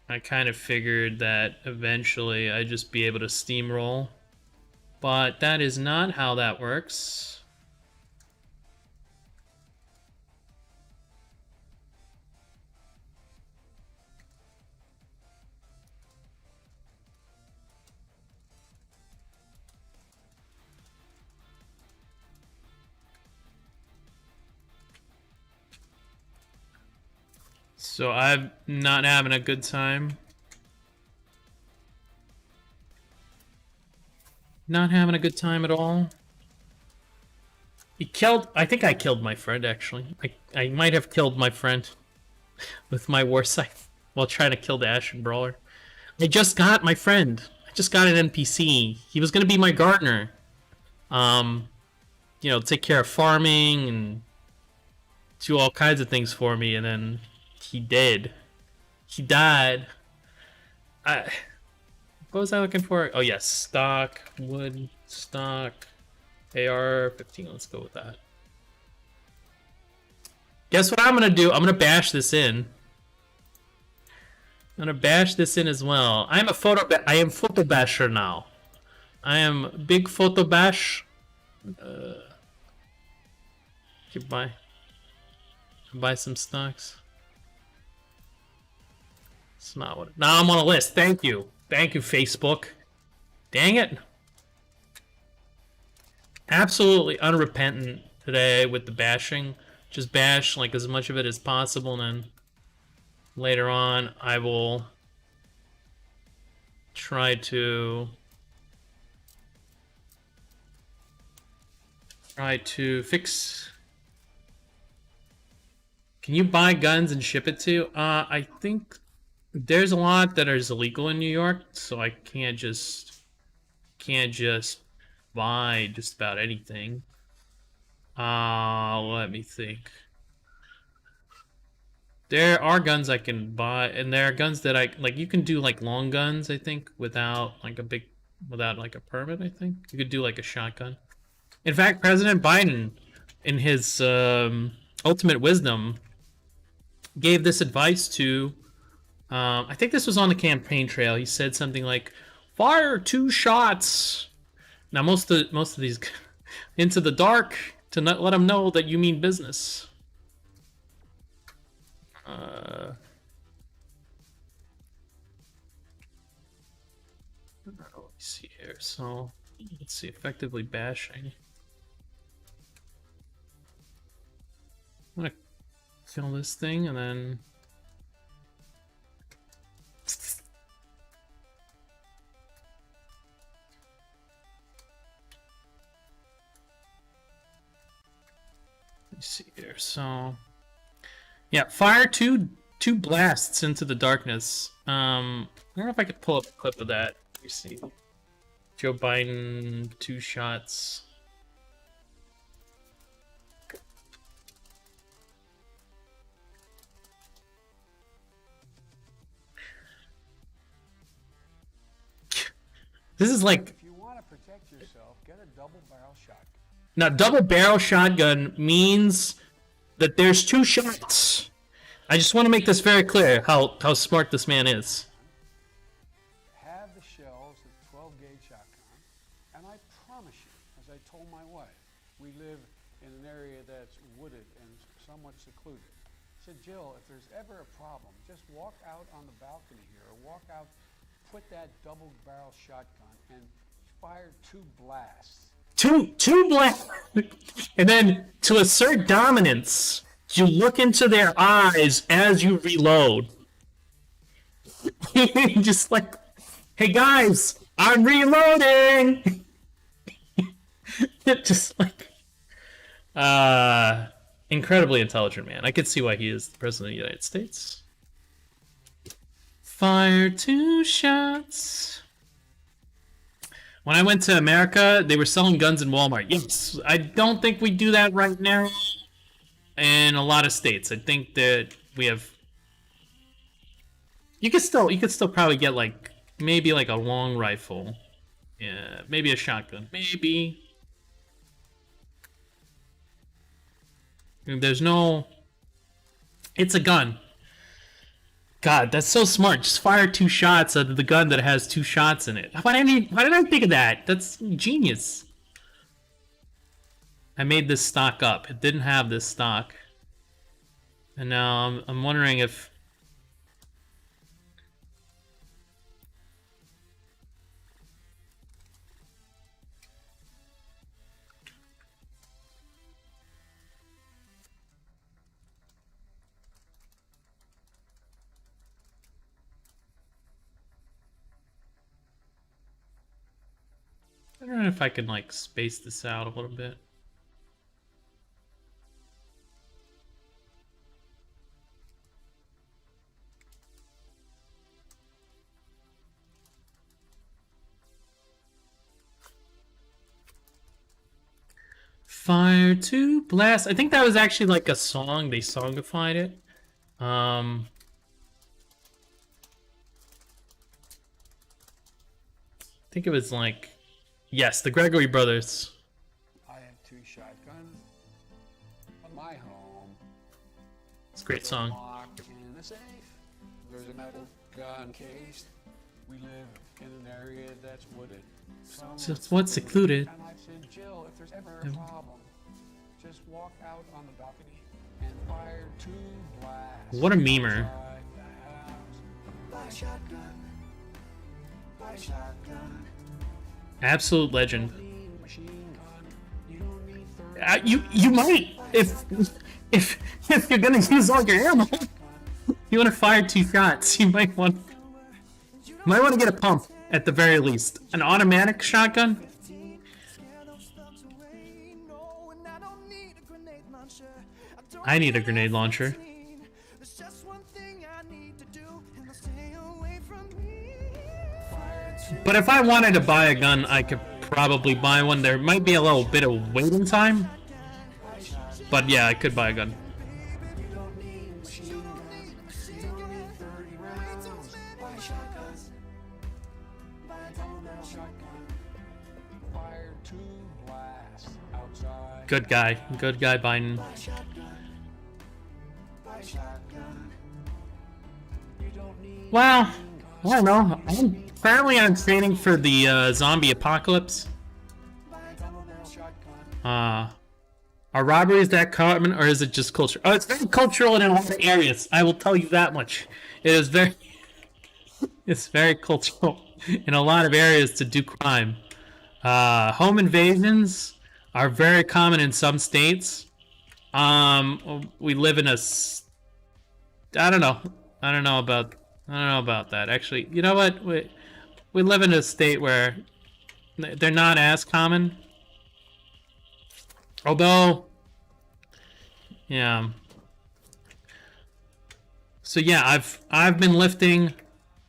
I kind of figured that eventually I'd just be able to steamroll. But that is not how that works. So I'm not having a good time. Not having a good time at all. He killed... I think I killed my friend, actually. I might have killed my friend with my war scythe while trying to kill the Ashen Brawler. I just got my friend. I just got an NPC. He was going to be my gardener. You know, take care of farming and do all kinds of things for me, and then he did. He died. What was I looking for? Oh yes, stock, wood, stock, AR-15. Let's go with that. Guess what I'm gonna do? I'm gonna bash this in. I'm gonna bash this in as well. I am photo basher now. I am big photo bash. Buy some stocks. It's not what. Now I'm on a list. Thank you, Facebook. Dang it! Absolutely unrepentant today with the bashing. Just bash like as much of it as possible, and then later on I will try to fix. Can you buy guns and ship it to? I think there's a lot that is illegal in New York, so I can't just buy just about anything. Let me think. There are guns I can buy, and there are guns that I like. You can do like long guns, I think, without like a permit. I think you could do like a shotgun. In fact, President Biden, in his ultimate wisdom, gave this advice to. I think this was on the campaign trail. He said something like, "Fire 2 shots." Now most of these into the dark to not let them know that you mean business. Let me see here. So let's see, effectively bashing. I'm gonna kill this thing and then. Let me see here. So yeah, fire two blasts into the darkness. I don't know if I could pull up a clip of that. Let me see. Joe Biden, 2 shots. This is like. If you want to protect yourself, get a double barrel shotgun. Now, double barrel shotgun means that there's 2 shots. I just want to make this very clear how smart this man is. Have the shells of 12-gauge shotgun, and I promise you, as I told my wife, we live in an area that's wooded and somewhat secluded. I said, Jill, if there's ever a problem, just walk out on the balcony here, or walk out, put that double barrel shotgun, and fire 2 blasts. Two blasts, and then to assert dominance, you look into their eyes as you reload. Just like, hey guys, I'm reloading. Just like, incredibly intelligent man. I could see why he is the president of the United States. Fire 2 shots. When I went to America, they were selling guns in Walmart. Yes, I don't think we do that right now. in a lot of states. I think that we have. You could still probably get like maybe like a long rifle, yeah, maybe a shotgun, maybe. There's no. It's a gun. God, that's so smart. Just fire 2 shots at the gun that has 2 shots in it. Why did I think of that? That's genius. I made this stock up. It didn't have this stock. And now I'm wondering if... I don't know if I can, like, space this out a little bit. Fire to blast. I think that was actually like a song. They songified it. I think it was like... Yes, the Gregory Brothers. I have 2 shotguns on my home. It's a great song. Locked in a safe. There's a metal gun case. We live in an area that's wooded. So it's what's secluded. And I said, Jill, if there's ever a problem, just walk out on the balcony and fire 2 blasts. What a memer. Buy shotgun. Buy shotgun. Absolute legend. You might if you're gonna use all your ammo. You want to fire 2 shots. You might want to get a pump at the very least. An automatic shotgun. I need a grenade launcher. But if I wanted to buy a gun, I could probably buy one. There might be a little bit of waiting time. But yeah, I could buy a gun. Good guy. Good guy, Biden. Well, I don't know. Apparently I'm training for the zombie apocalypse. Are robberies that common, or is it just culture? Oh, it's very cultural in a lot of areas. I will tell you that much. It is very... It's very cultural in a lot of areas to do crime. Home invasions are very common in some states. We live in a... I don't know about that. Actually, you know what? We live in a state where they're not as common. Although, yeah. So yeah, I've been lifting.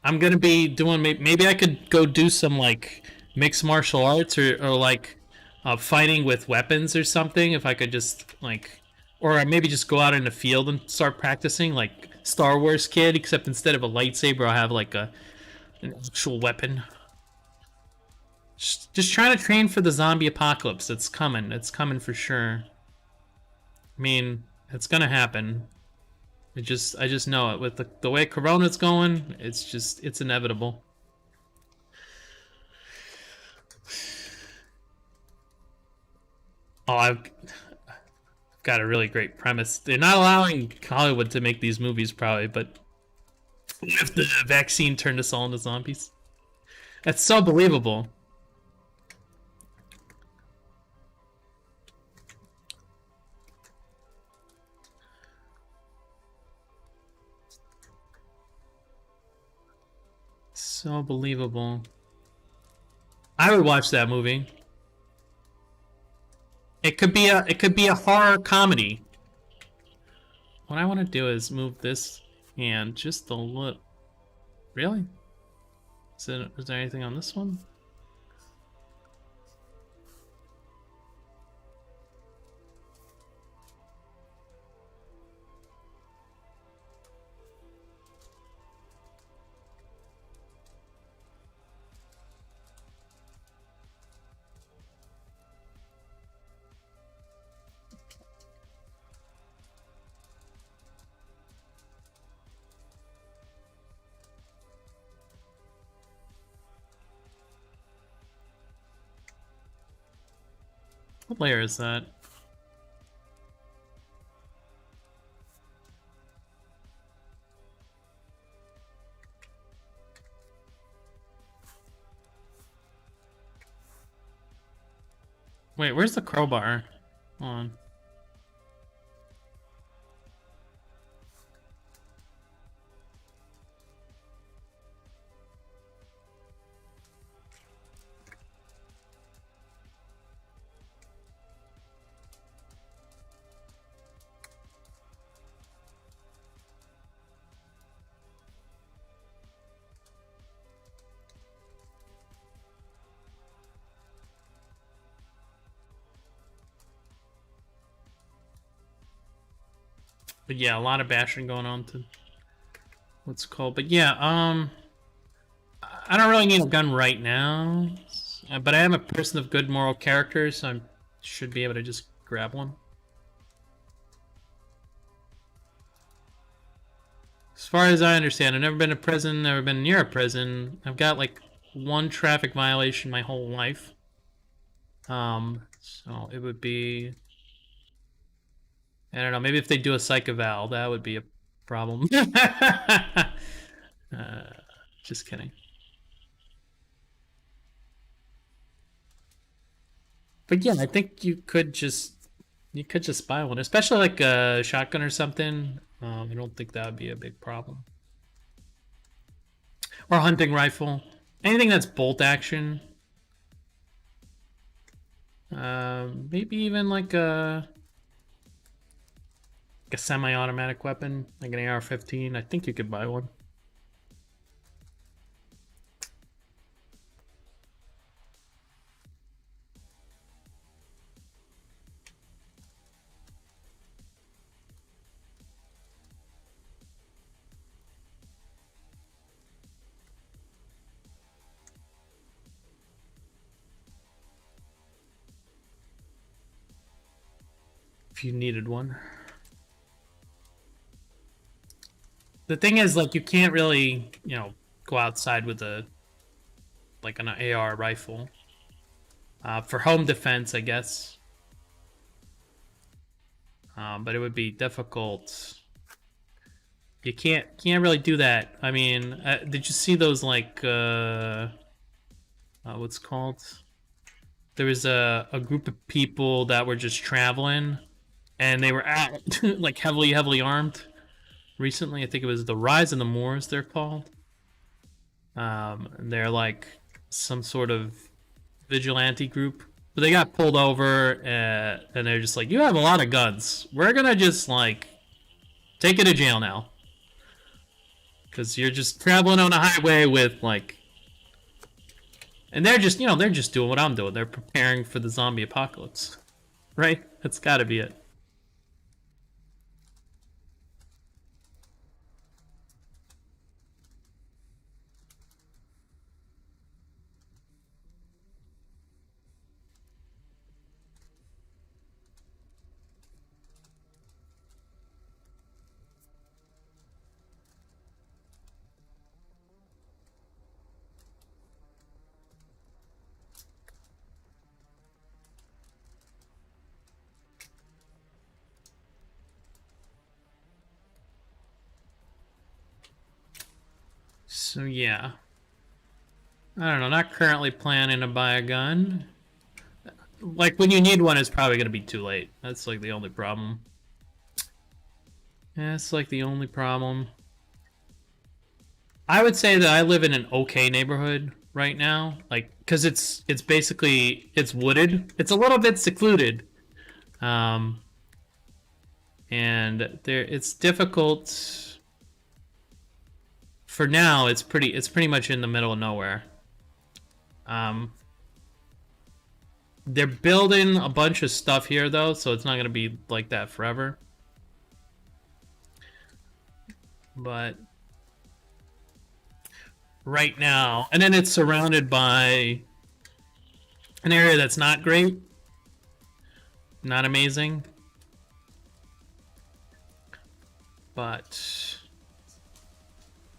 I'm gonna be doing. Maybe I could go do some like mixed martial arts or like fighting with weapons or something. If I could just like, or maybe just go out in the field and start practicing like Star Wars kid, except instead of a lightsaber, I'll have like an actual weapon. Just trying to train for the zombie apocalypse. It's coming. It's coming for sure. I mean, it's gonna happen. I just know it. With the way Corona's going, it's inevitable. Oh, I've got a really great premise. They're not allowing Hollywood to make these movies, probably, but if the vaccine turned us all into zombies, that's so believable. So believable. I would watch that movie. It could be a horror comedy. What I want to do is move this hand just a little. Really? Is there anything on this one? What layer is that? Wait, where's the crowbar? Hold on. But yeah, a lot of bashing going on to what's called. But yeah, I don't really need a gun right now, but I am a person of good moral character, so I should be able to just grab one. As far as I understand, I've never been to prison, never been near a prison. I've got like one traffic violation my whole life. So it would be, I don't know, maybe if they do a psych eval, that would be a problem. Just kidding. But yeah, I think you could just buy one, especially like a shotgun or something. I don't think that would be a big problem. Or a hunting rifle, anything that's bolt action. Maybe even like a semi-automatic weapon, like an AR-15. I think you could buy one. If you needed one. The thing is, like, you can't really, you know, go outside with a, like, an AR rifle. For home defense, I guess. But it would be difficult. You can't really do that. I mean, did you see those, like, what's it called? There was a group of people that were just traveling, and they were like heavily armed. Recently, I think it was the Rise of the Moors, they're called. They're like some sort of vigilante group, but they got pulled over, and they're just like, "You have a lot of guns. We're gonna just like take you to jail now, because you're just traveling on a highway with like." And they're just, you know, they're just doing what I'm doing. They're preparing for the zombie apocalypse, right? That's got to be it. So yeah, I don't know. Not currently planning to buy a gun. Like when you need one, it's probably gonna be too late. That's like the only problem. Yeah, it's like the only problem. I would say that I live in an okay neighborhood right now, like because it's basically it's wooded. It's a little bit secluded, and there it's difficult. For now, it's pretty much in the middle of nowhere. They're building a bunch of stuff here though, so it's not gonna be like that forever. But right now, and then it's surrounded by an area that's not great, not amazing, but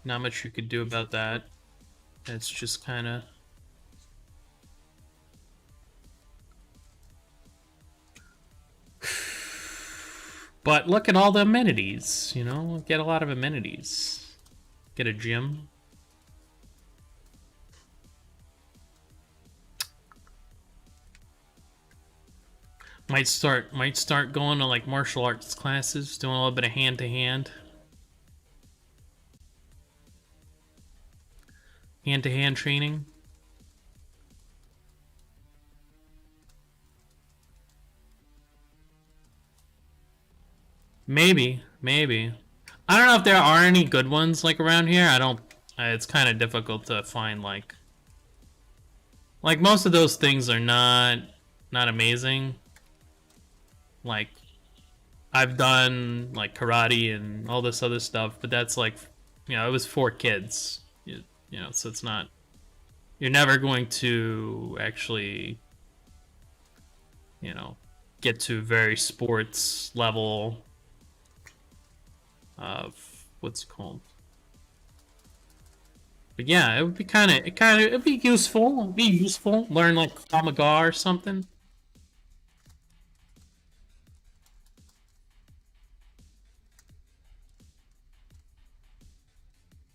not much you could do about that. It's just kind of But look at all the amenities, you know? Get a lot of amenities. Get a gym. Might start going to like martial arts classes, doing a little bit of hand-to-hand. Hand-to-hand training. Maybe. I don't know if there are any good ones like around here. I don't. It's kind of difficult to find like most of those things are not amazing. Like I've done like karate and all this other stuff, but that's like, you know, it was for kids. You know, so it's not. You're never going to actually, you know, get to very sports level of what's it called. But yeah, it would be it'd be useful. It'd be useful. Learn like Krav Maga or something.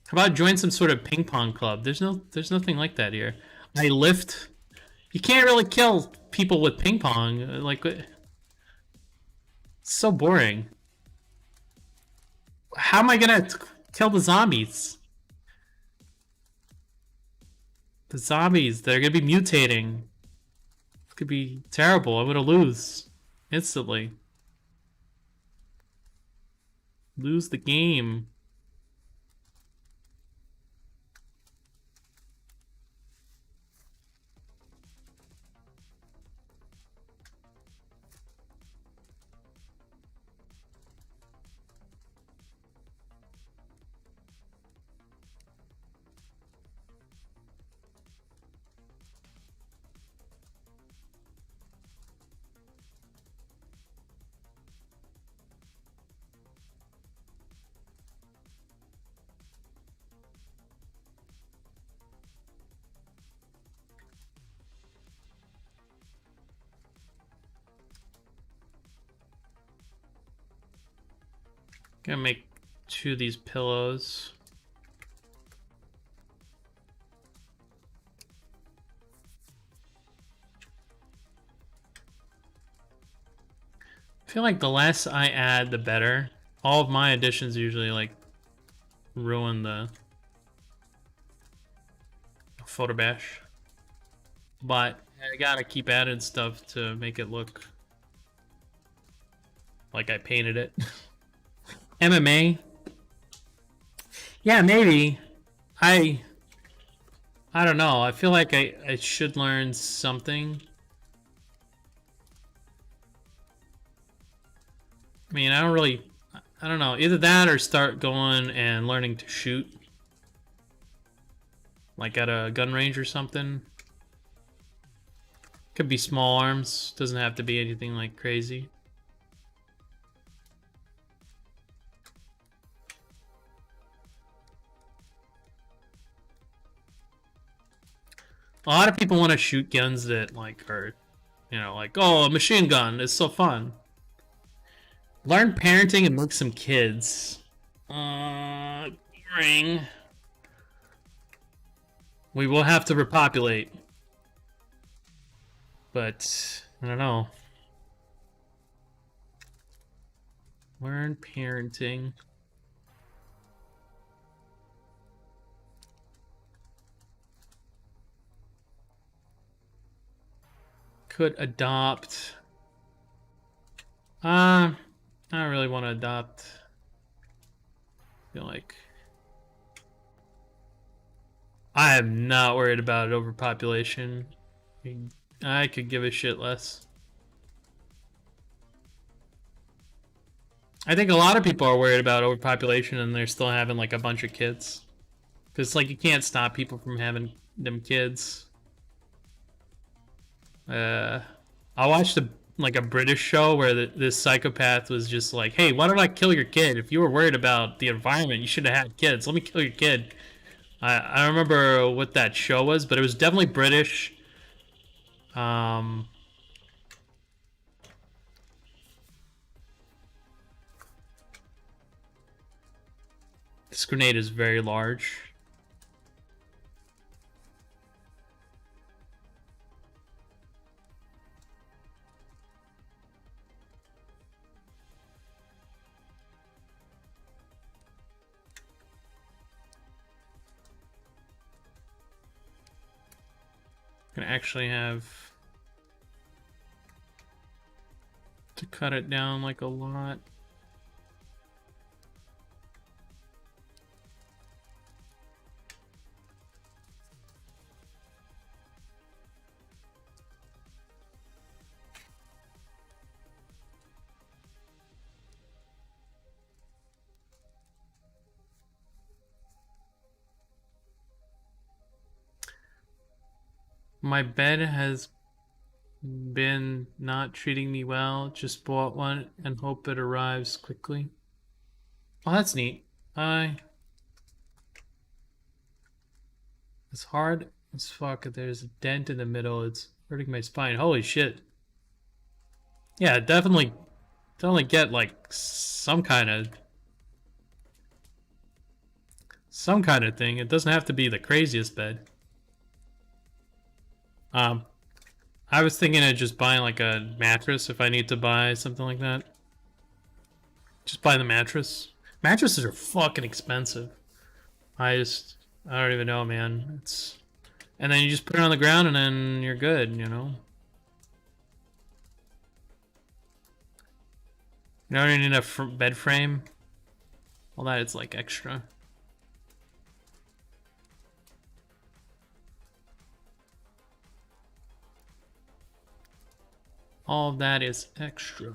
How about join some sort of ping pong club? There's nothing like that here. I lift. You can't really kill people with ping pong. Like, it's so boring. How am I gonna kill the zombies? The zombies, they're gonna be mutating. It's gonna be terrible. I'm gonna lose instantly. Lose the game. Gonna make 2 of these pillows. I feel like the less I add, the better. All of my additions usually like ruin the photo bash. But I gotta keep adding stuff to make it look like I painted it. MMA. Yeah, maybe. I don't know. I feel like I should learn something. I mean, I don't know. Either that or start going and learning to shoot. Like at a gun range or something. Could be small arms. Doesn't have to be anything like crazy. A lot of people want to shoot guns that like are, you know, like, oh, a machine gun is so fun. Learn parenting and make some kids. Ring. We will have to repopulate. But I don't know. Learn parenting. Could adopt. I don't really want to adopt. I feel like I am not worried about overpopulation. I could give a shit less. I think a lot of people are worried about overpopulation and they're still having like a bunch of kids. Because like you can't stop people from having them kids. I watched a British show where this psychopath was just like, hey, why don't I kill your kid? If you were worried about the environment, you should have had kids. Let me kill your kid. I don't remember what that show was, but it was definitely British. this grenade is very large. Can actually have to cut it down like a lot. My bed has been not treating me well. Just bought one and hope it arrives quickly. Oh, that's neat. It's hard as fuck. There's a dent in the middle. It's hurting my spine. Holy shit. Yeah, definitely get like some kind of thing. It doesn't have to be the craziest bed. I was thinking of just buying like a mattress if I need to buy something like that. Just buy the mattress. Mattresses are fucking expensive. I don't even know, man. And then you just put it on the ground and then you're good, you know? You don't even need a bed frame. All that is like extra. All of that is extra.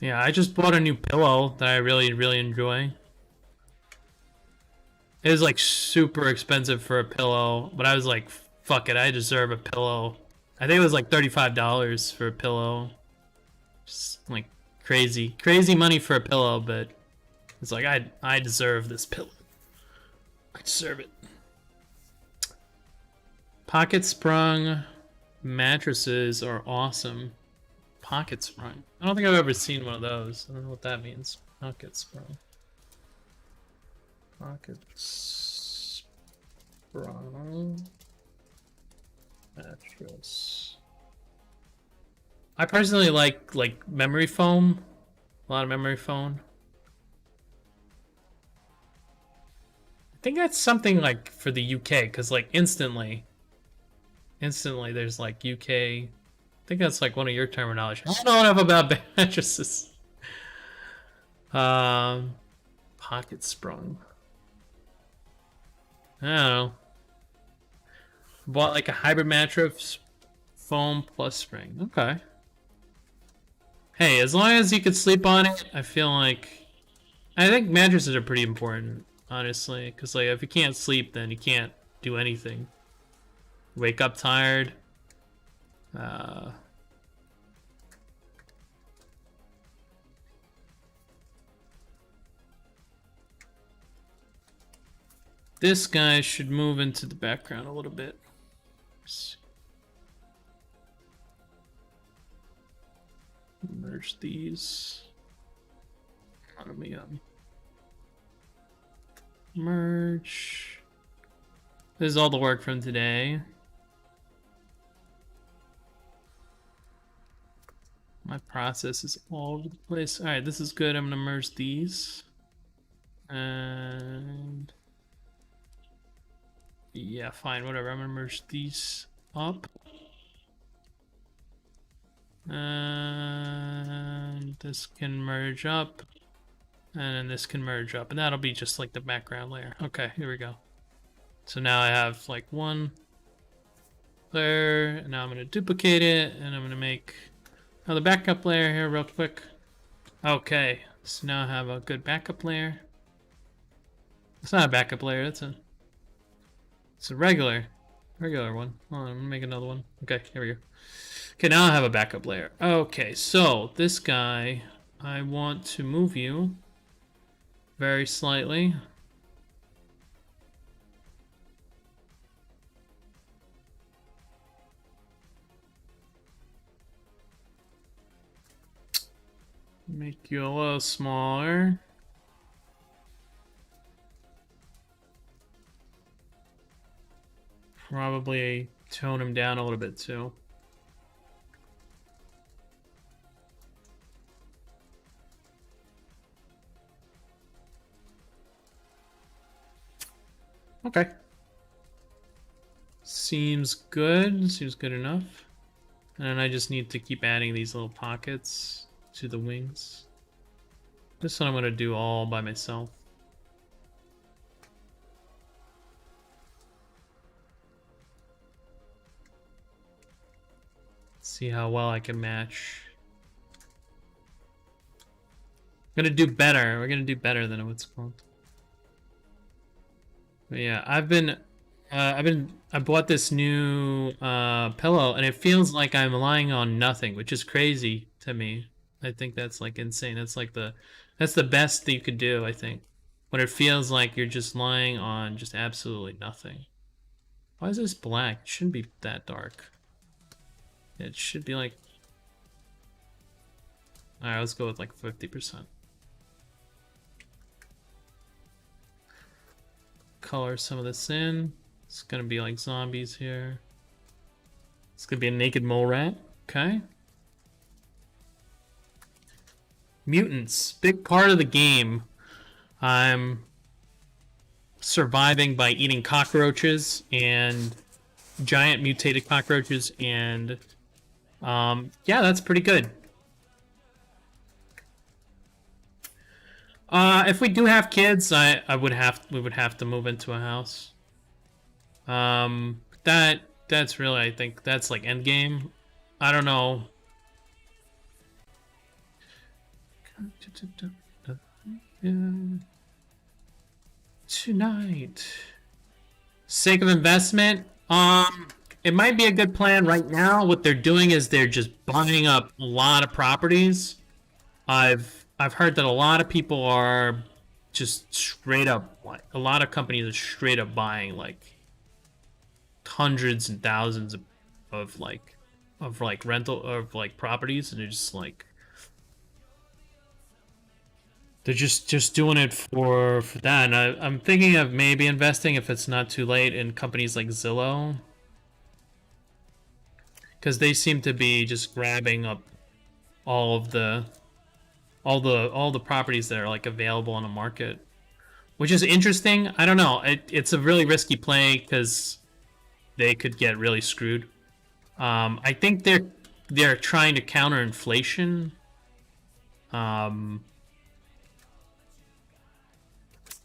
Yeah, I just bought a new pillow that I really, really enjoy. It was like super expensive for a pillow, but I was like, fuck it, I deserve a pillow. I think it was like $35 for a pillow. Just like crazy money for a pillow, but it's like I deserve this pillow. I deserve it. Pocket sprung mattresses are awesome. Pocket sprung. I don't think I've ever seen one of those. I don't know what that means. Pocket sprung. Pocket sprung mattress. I personally like memory foam. A lot of memory foam. I think that's something like for the UK, because like instantly there's like UK. I think that's like one of your terminology. I don't know enough about mattresses. Pocket sprung. I don't know. Bought like a hybrid mattress, foam plus spring. Okay. Hey, as long as you could sleep on it, I think mattresses are pretty important, honestly, because like if you can't sleep, then you can't do anything. Wake up tired. This guy should move into the background a little bit. Merge these. Let me merge. This is all the work from today. My process is all over the place. All right, this is good. I'm gonna merge these. And yeah, fine, whatever. I'm gonna merge these up. And this can merge up. And then this can merge up. And that'll be just like the background layer. Okay, here we go. So now I have like one layer. And now I'm gonna duplicate it. And I'm gonna make another backup layer here real quick. Okay, so now I have a good backup layer. It's not a backup layer, it's a regular one. Hold on, I'm gonna make another one. Okay, here we go. Okay, now I have a backup layer. Okay, so this guy, I want to move you very slightly. Make you a little smaller. Probably tone him down a little bit too. Okay. Seems good. Seems good enough. And then I just need to keep adding these little pockets to the wings. This one I'm going to do all by myself. See how well I can match. I'm going to do better. We're going to do better than what's called. But yeah, I bought this new pillow, and it feels like I'm lying on nothing, which is crazy to me. I think that's like insane. That's the best that you could do, I think. When it feels like you're just lying on just absolutely nothing. Why is this black? It shouldn't be that dark. It should be like... Alright, let's go with like 50%. Color some of this in. It's gonna be like zombies here. It's gonna be a naked mole rat. Okay. Mutants, big part of the game. I'm surviving by eating cockroaches and giant mutated cockroaches, and yeah, that's pretty good. If we do have kids, we would have to move into a house. That's really, I think that's like end game. I don't know. Tonight. Sake of investment. It might be a good plan right now. What they're doing is they're just buying up a lot of properties. I've heard that a lot of people are just straight up, like, a lot of companies are straight up buying like hundreds and thousands of rental of like properties, and they're just like they're just doing it for that. And I'm thinking of maybe investing, if it's not too late, in companies like Zillow, because they seem to be just grabbing up all the properties that are like available on the market, which is interesting. I don't know. It's a really risky play because they could get really screwed. I think they're trying to counter inflation.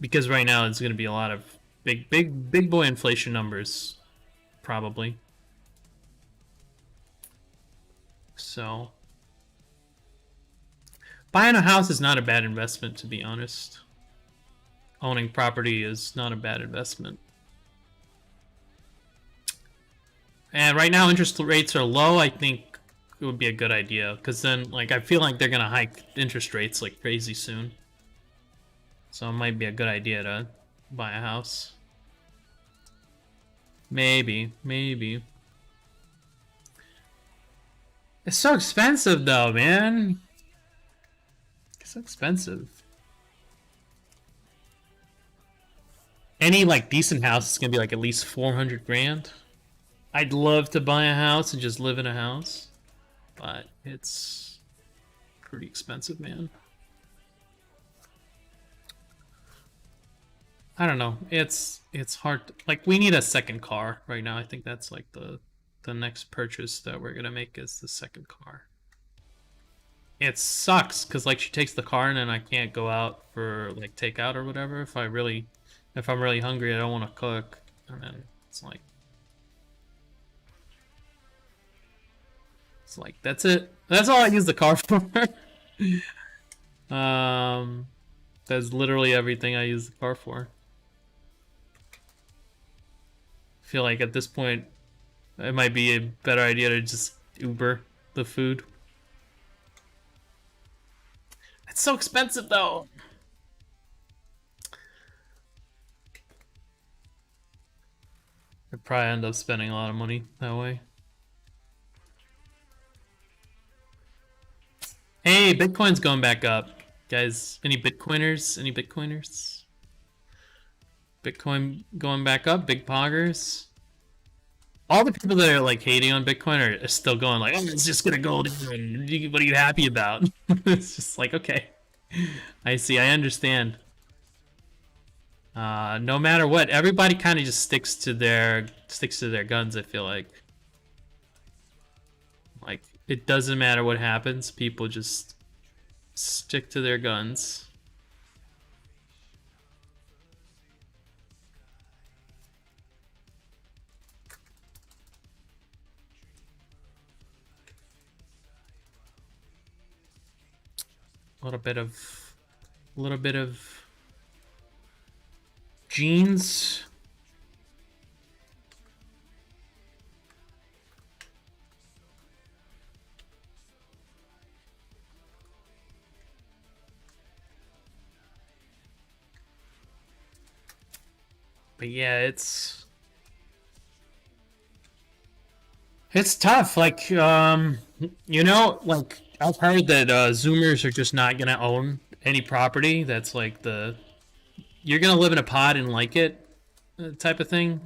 Because right now it's going to be a lot of big boy inflation numbers, probably. So buying a house is not a bad investment, to be honest. Owning property is not a bad investment. And right now interest rates are low. I think it would be a good idea, because then, like, I feel like they're gonna hike interest rates like crazy soon. So it might be a good idea to buy a house. Maybe. It's so expensive though, man. It's so expensive. Any like decent house is gonna be like at least 400 grand. I'd love to buy a house and just live in a house, but it's pretty expensive, man. I don't know. It's hard to, like, we need a second car right now. I think that's like the next purchase that we're gonna make is the second car. It sucks because like she takes the car and then I can't go out for like takeout or whatever. If I'm really hungry, I don't want to cook, and then it's like that's it. That's all I use the car for. That's literally everything I use the car for. I feel like at this point it might be a better idea to just Uber the food. It's so expensive though. I'd probably end up spending a lot of money that way. Hey, Bitcoin's going back up. Guys, any Bitcoiners? Any Bitcoiners? Bitcoin going back up, big poggers. All the people that are like hating on Bitcoin are still going like, oh, it's just gonna go down. What are you happy about? It's just like, okay, I see, I understand. No matter what, everybody kind of just sticks to their guns. I feel like it doesn't matter what happens. People just stick to their guns. A little bit of jeans. But yeah, it's tough. Like, you know, like I've heard that Zoomers are just not gonna own any property. That's like you're gonna live in a pod and like it type of thing.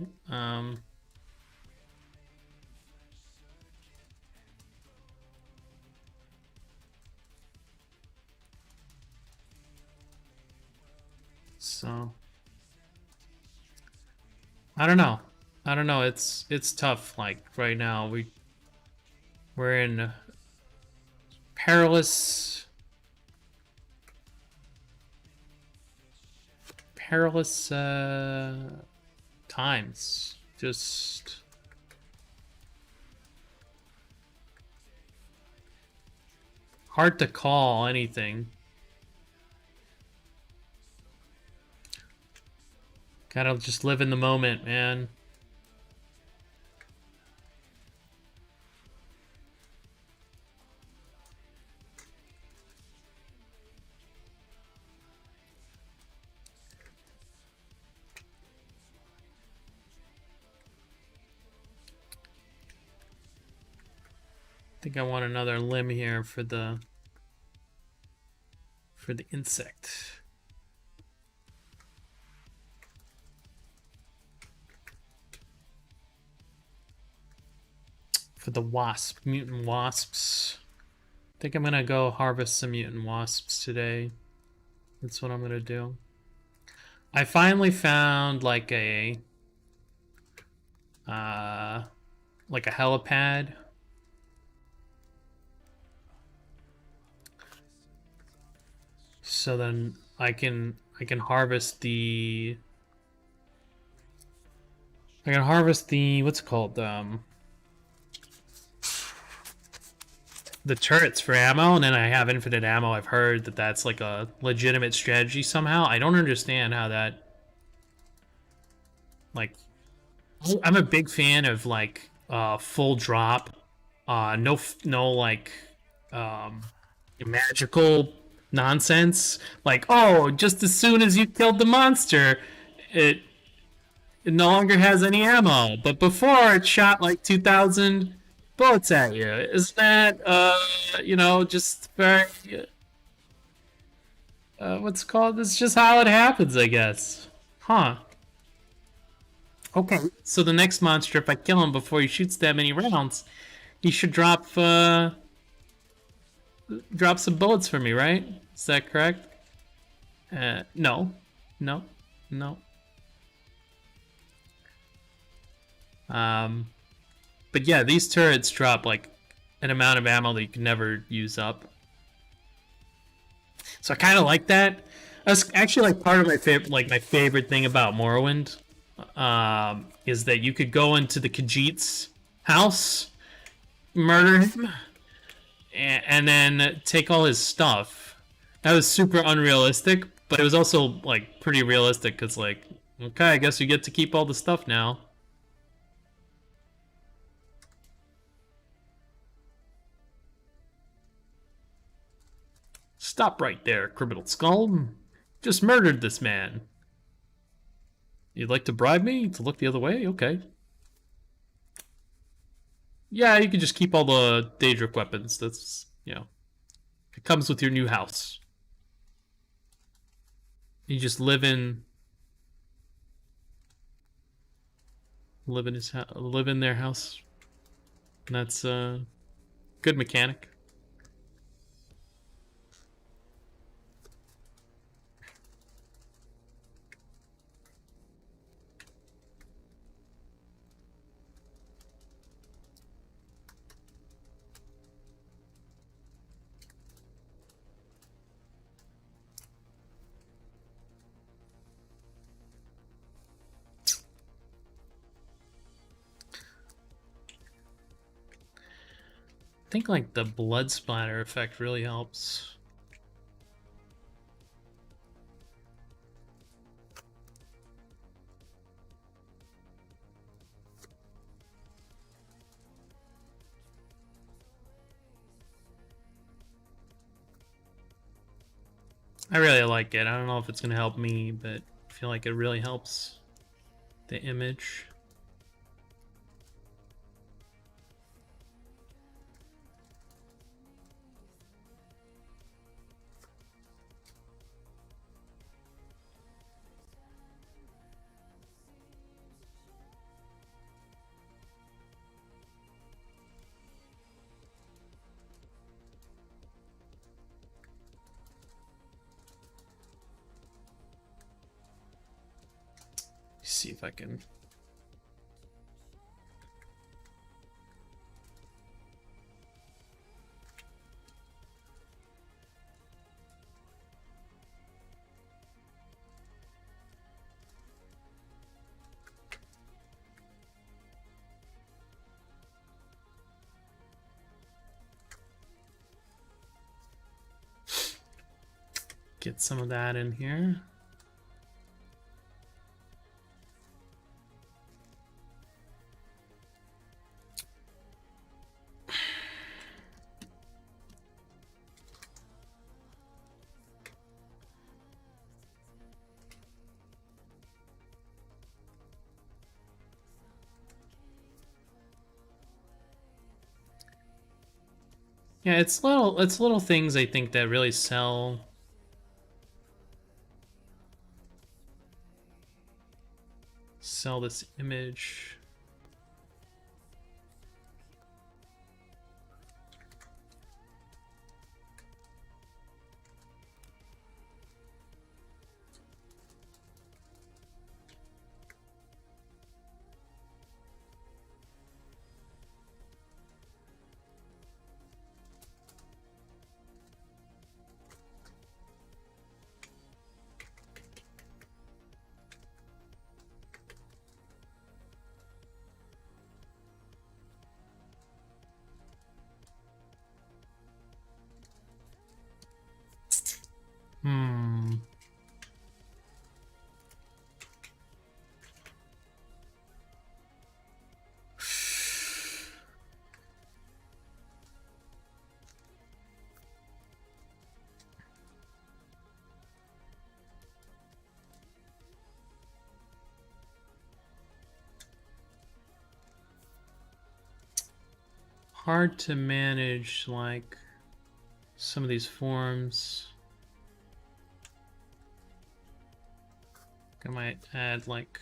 So I don't know. I don't know. It's tough. Like right now, we're in perilous times. Just hard to call anything. Gotta just live in the moment, man. I think I want another limb here for the insect. For the wasp, mutant wasps. I think I'm gonna go harvest some mutant wasps today. That's what I'm gonna do. I finally found like a helipad. So then I can harvest the what's it called? The turrets for ammo, and then I have infinite ammo. I've heard that that's like a legitimate strategy somehow. I don't understand how that, like, I'm a big fan of like full drop, no like magical nonsense. Like, oh, just as soon as you killed the monster, it no longer has any ammo, but before it shot like 2,000 bullets at you. Isn't that, you know, just very, what's it called? It's just how it happens, I guess. Huh. Okay, so the next monster, if I kill him before he shoots that many rounds, he should drop some bullets for me, right? Is that correct? No. No. No. But yeah, these turrets drop like an amount of ammo that you can never use up. So I kind of like that. That's actually like part of my favorite thing about Morrowind, is that you could go into the Khajiit's house, murder him, and then take all his stuff. That was super unrealistic, but it was also like pretty realistic because like, okay, I guess you get to keep all the stuff now. Stop right there, criminal skull. Just murdered this man. You'd like to bribe me to look the other way? Okay. Yeah, you can just keep all the Daedric weapons. That's, it comes with your new house. You just live in their house. And that's a good mechanic. I think like the blood splatter effect really helps. I really like it. I don't know if it's going to help me, but I feel like it really helps the image. See if I can. Get some of that in here. Yeah, it's little things I think that really sell this image. Hmm. Hard to manage like some of these forms. I might add like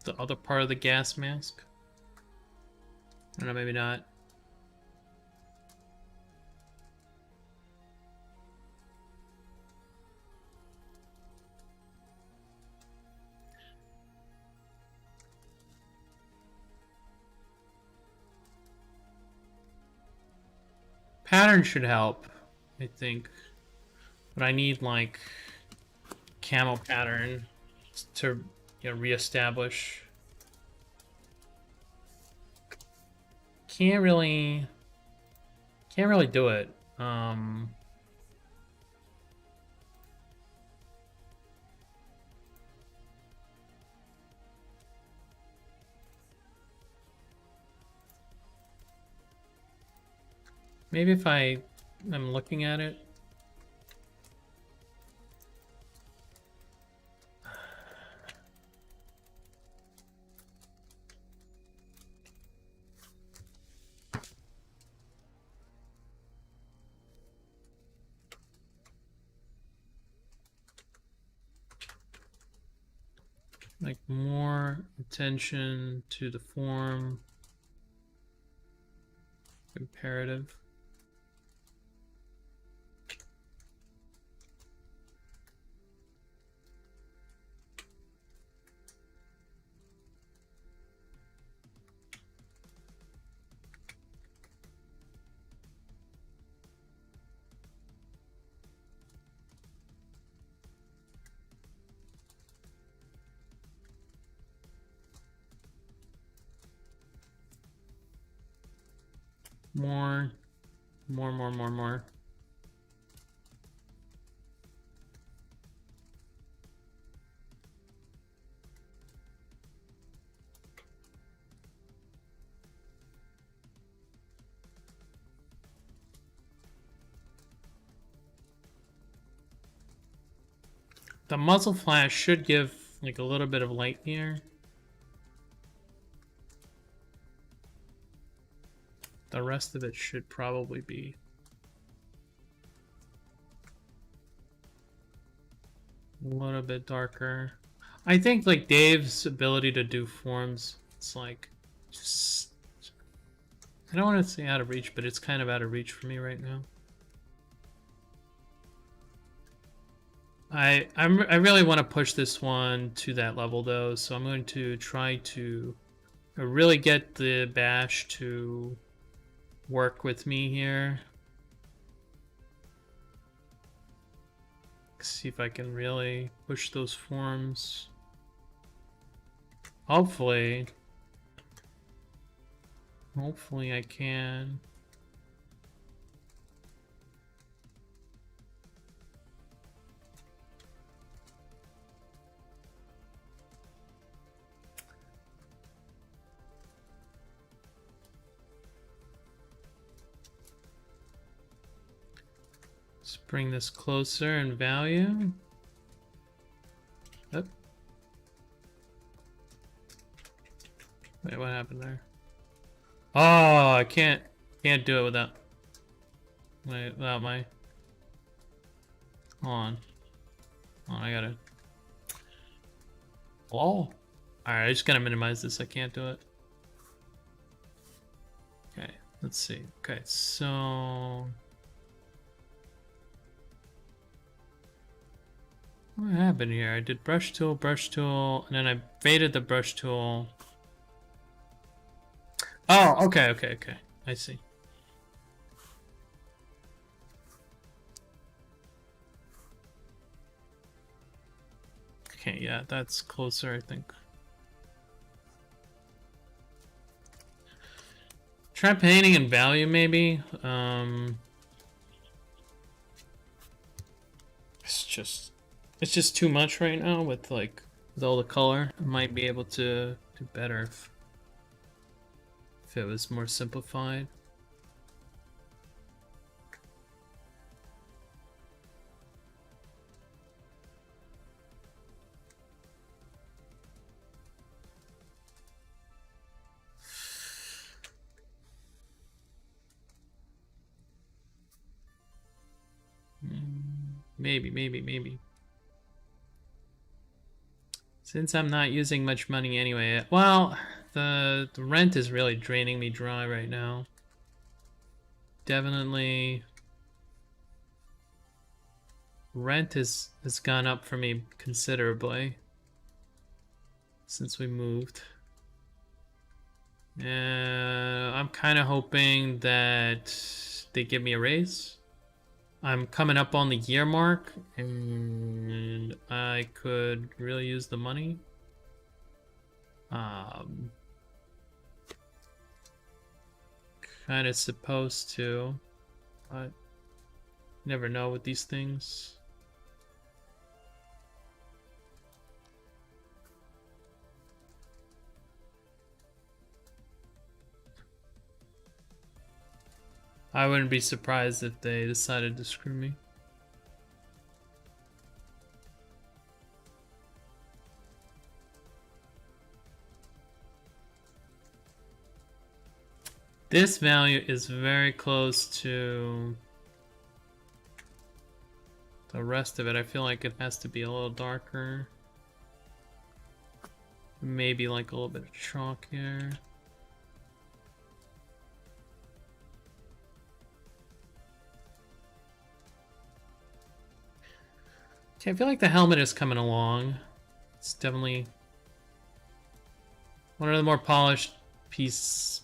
the other part of the gas mask. I don't know, maybe not. Pattern should help, I think. But I need like camo pattern to reestablish. Can't really do it. Maybe if I'm looking at it. Like more attention to the form. Imperative. More. The muzzle flash should give like a little bit of light here. The rest of it should probably be a little bit darker. I think like Dave's ability to do forms, it's like just, I don't want to say out of reach, but it's kind of out of reach for me right now. I really want to push this one to that level though, so I'm going to try to really get the bash to work with me here. See if I can really push those forms. Hopefully I can. Let's bring this closer in value. Up. Wait, what happened there? Oh, I can't do it without my. Hold on, I gotta. Oh, all right. I just gotta minimize this. I can't do it. Okay, let's see. Okay, so. What happened here? I did brush tool, and then I faded the brush tool. Oh, okay. I see. Okay, yeah, that's closer, I think. Try painting in value, maybe. It's just too much right now with all the color. I might be able to do better if it was more simplified. Maybe. Since I'm not using much money anyway, well, the rent is really draining me dry right now. Definitely, rent has gone up for me considerably since we moved. I'm kind of hoping that they give me a raise. I'm coming up on the year mark, and I could really use the money. Kind of supposed to, but never know with these things. I wouldn't be surprised if they decided to screw me. This value is very close to the rest of it. I feel like it has to be a little darker. Maybe like a little bit of chalk here. Okay, I feel like the helmet is coming along. It's definitely one of the more polished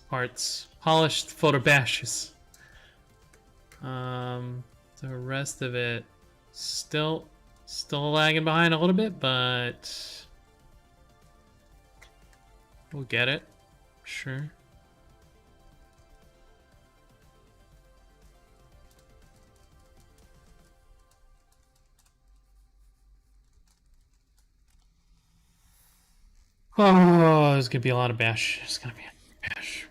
parts. Polished photo bashes. The rest of it still lagging behind a little bit, but we'll get it. Sure. Oh, there's gonna be a lot of bash. There's gonna be a bash.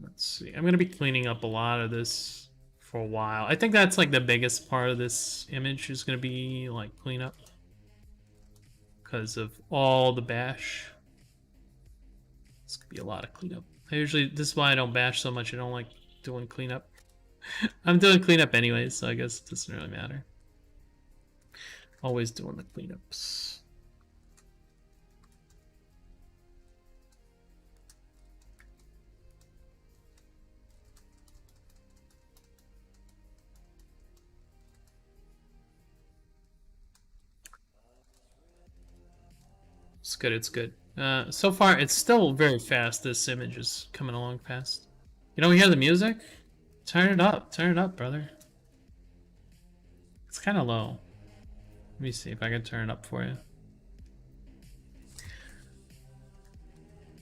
Let's see. I'm gonna be cleaning up a lot of this for a while. I think that's like the biggest part of this image is gonna be like cleanup because of all the bash. It's gonna be a lot of cleanup. This is why I don't bash so much. I don't like doing cleanup. I'm doing cleanup anyways, so I guess it doesn't really matter. Always doing the cleanups. It's good, it's good. So far, it's still very fast. This image is coming along fast. You don't hear the music? Turn it up, brother. It's kind of low. Let me see if I can turn it up for you.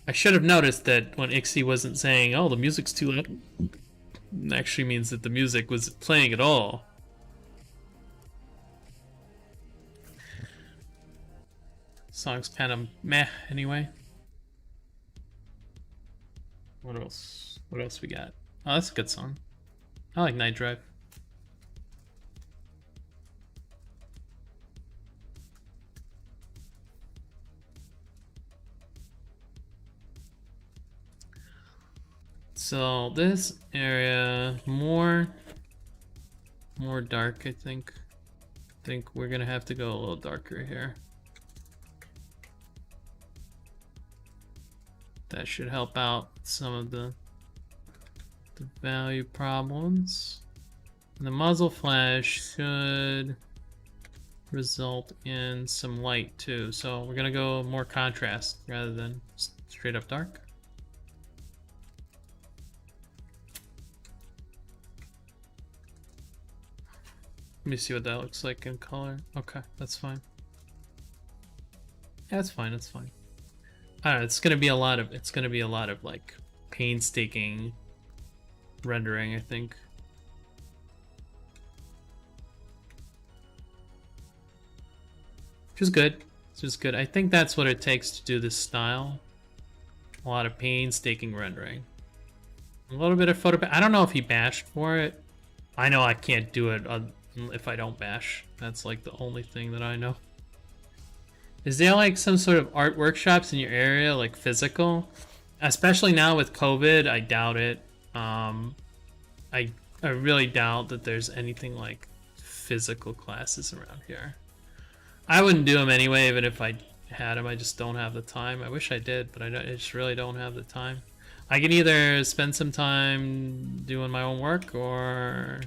I should have noticed that when Ixie wasn't saying, oh, the music's too loud, it actually means that the music was playing at all. Song's kind of meh anyway. What else? What else we got? Oh, that's a good song. I like Night Drive. So this area more dark, I think. I think we're gonna have to go a little darker here. That should help out some of the value problems. And the muzzle flash should result in some light too. So we're gonna go more contrast rather than straight up dark. Let me see what that looks like in color. Okay, that's fine. Yeah, that's fine, that's fine. I don't know, it's gonna be a lot of like painstaking rendering, I think. Which is good. It's just good. I think that's what it takes to do this style. A lot of painstaking rendering. A little bit of photo. I don't know if he bashed for it. I know I can't do it if I don't bash. That's like the only thing that I know. Is there like some sort of art workshops in your area, like physical? Especially now with COVID, I doubt it. I really doubt that there's anything like physical classes around here. I wouldn't do them anyway, even if I had them. I just don't have the time. I wish I did, but I just really don't have the time. I can either spend some time doing my own work or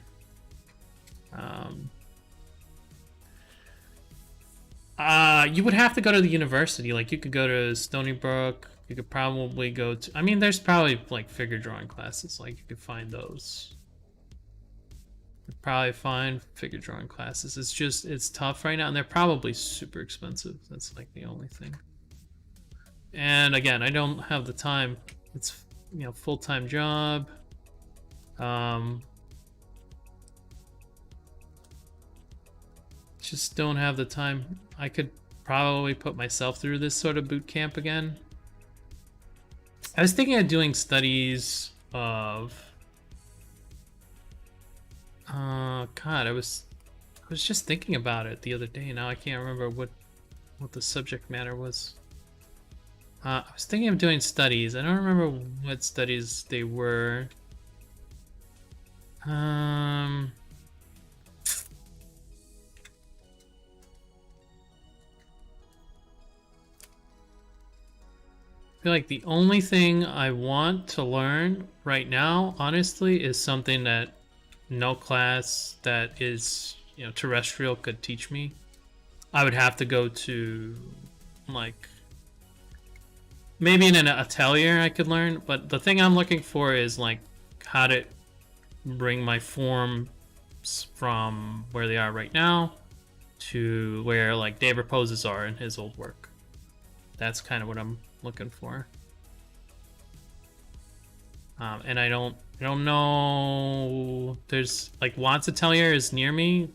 you would have to go to the university. Like you could go to Stony Brook. You could probably go to, I mean, there's probably like figure drawing classes. Like you could find those. You'd probably find figure drawing classes. It's just, it's tough right now, and they're probably super expensive. That's like the only thing. And again, I don't have the time. It's, you know, full-time job. Just don't have the time. I could probably put myself through this sort of boot camp again. I was thinking of doing studies of God, I was just thinking about it the other day. Now I can't remember what the subject matter was. I was thinking of doing studies. I don't remember what studies they were. Um, I feel like the only thing I want to learn right now, honestly, is something that no class that is, terrestrial could teach me. I would have to go to, like, maybe in an atelier I could learn, but the thing I'm looking for is, like, how to bring my forms from where they are right now to where, like, Dave Reposes are in his old work. That's kind of what I'm looking for. And I don't know. There's, like, Watts Atelier is near me.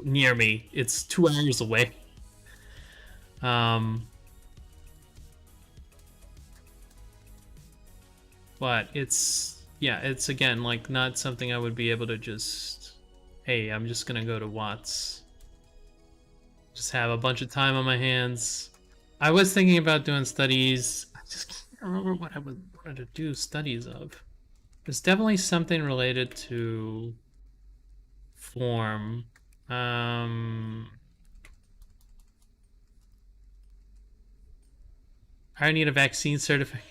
Near me. It's 2 hours away. But it's again, like, not something I would be able to just, hey, I'm just gonna go to Watts. Just have a bunch of time on my hands. I was thinking about doing studies. I just can't remember what I wanted to do studies of. There's definitely something related to form. I need a vaccine certificate.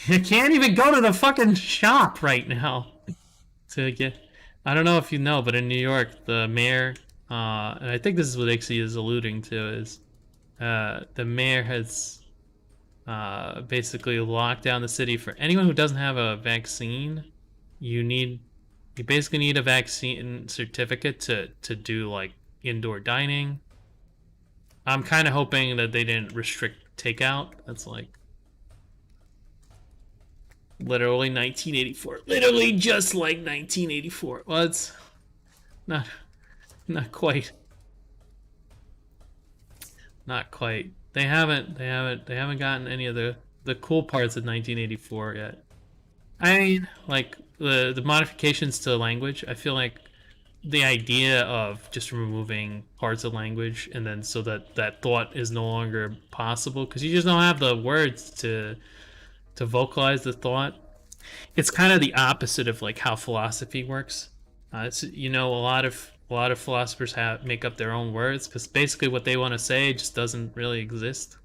You can't even go to the fucking shop right now to get. I don't know if you know, but in New York, the mayor, and I think this is what Ixie is alluding to, is the mayor has basically locked down the city for anyone who doesn't have a vaccine. You basically need a vaccine certificate to do, like, indoor dining. I'm kind of hoping that they didn't restrict takeout. That's like literally 1984. Literally just like 1984. Well, it's not quite. Not quite. They haven't gotten any of the cool parts of 1984 yet. I mean, like, the modifications to the language, I feel like the idea of just removing parts of language and then so that thought is no longer possible because you just don't have the words to vocalize the thought. It's kind of the opposite of, like, how philosophy works. It's, a lot of philosophers make up their own words because basically what they want to say just doesn't really exist,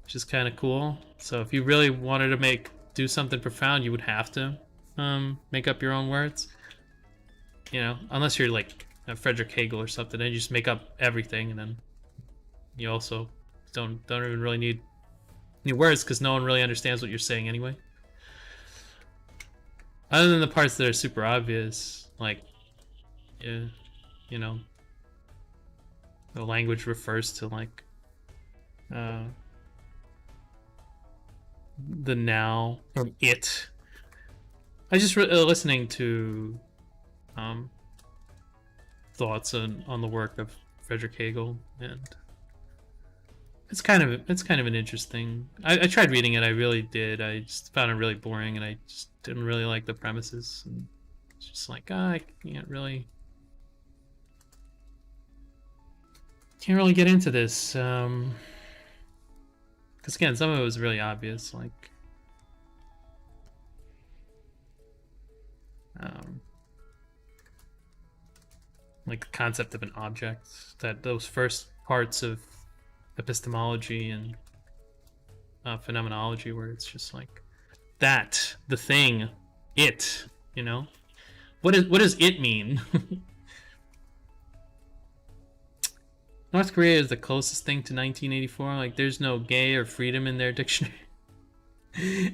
which is kind of cool. So if you really wanted to do something profound, you would have to make up your own words. Unless you're like Frederick Hegel or something, and you just make up everything, and then you also don't even really need any words because no one really understands what you're saying anyway. Other than the parts that are super obvious, like, the language refers to, like, the now from it. I just listening to thoughts on the work of Frederick Hegel, and it's kind of an interesting. I tried reading it. I really did. I just found it really boring, and I just didn't really like the premises. And it's just like, I can't really get into this. Because again, some of it was really obvious, like. Like the concept of an object, that those first parts of epistemology and phenomenology where it's just like that, the thing, it, what does it mean? North Korea is the closest thing to 1984. Like, there's no gay or freedom in their dictionary.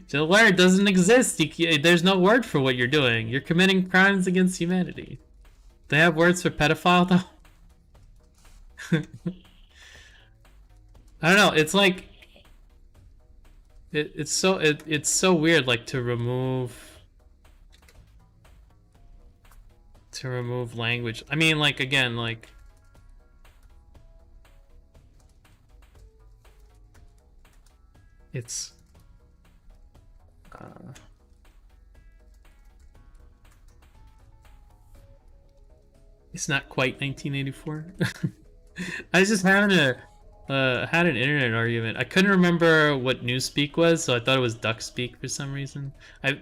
The word doesn't exist. There's no word for what you're doing. You're committing crimes against humanity. They have words for pedophile, though? I don't know. It's like it's so weird, like, to remove language. I mean, like, again, like, it's it's not quite 1984. I was just having had an internet argument. I couldn't remember what Newspeak was, so I thought it was Duckspeak for some reason.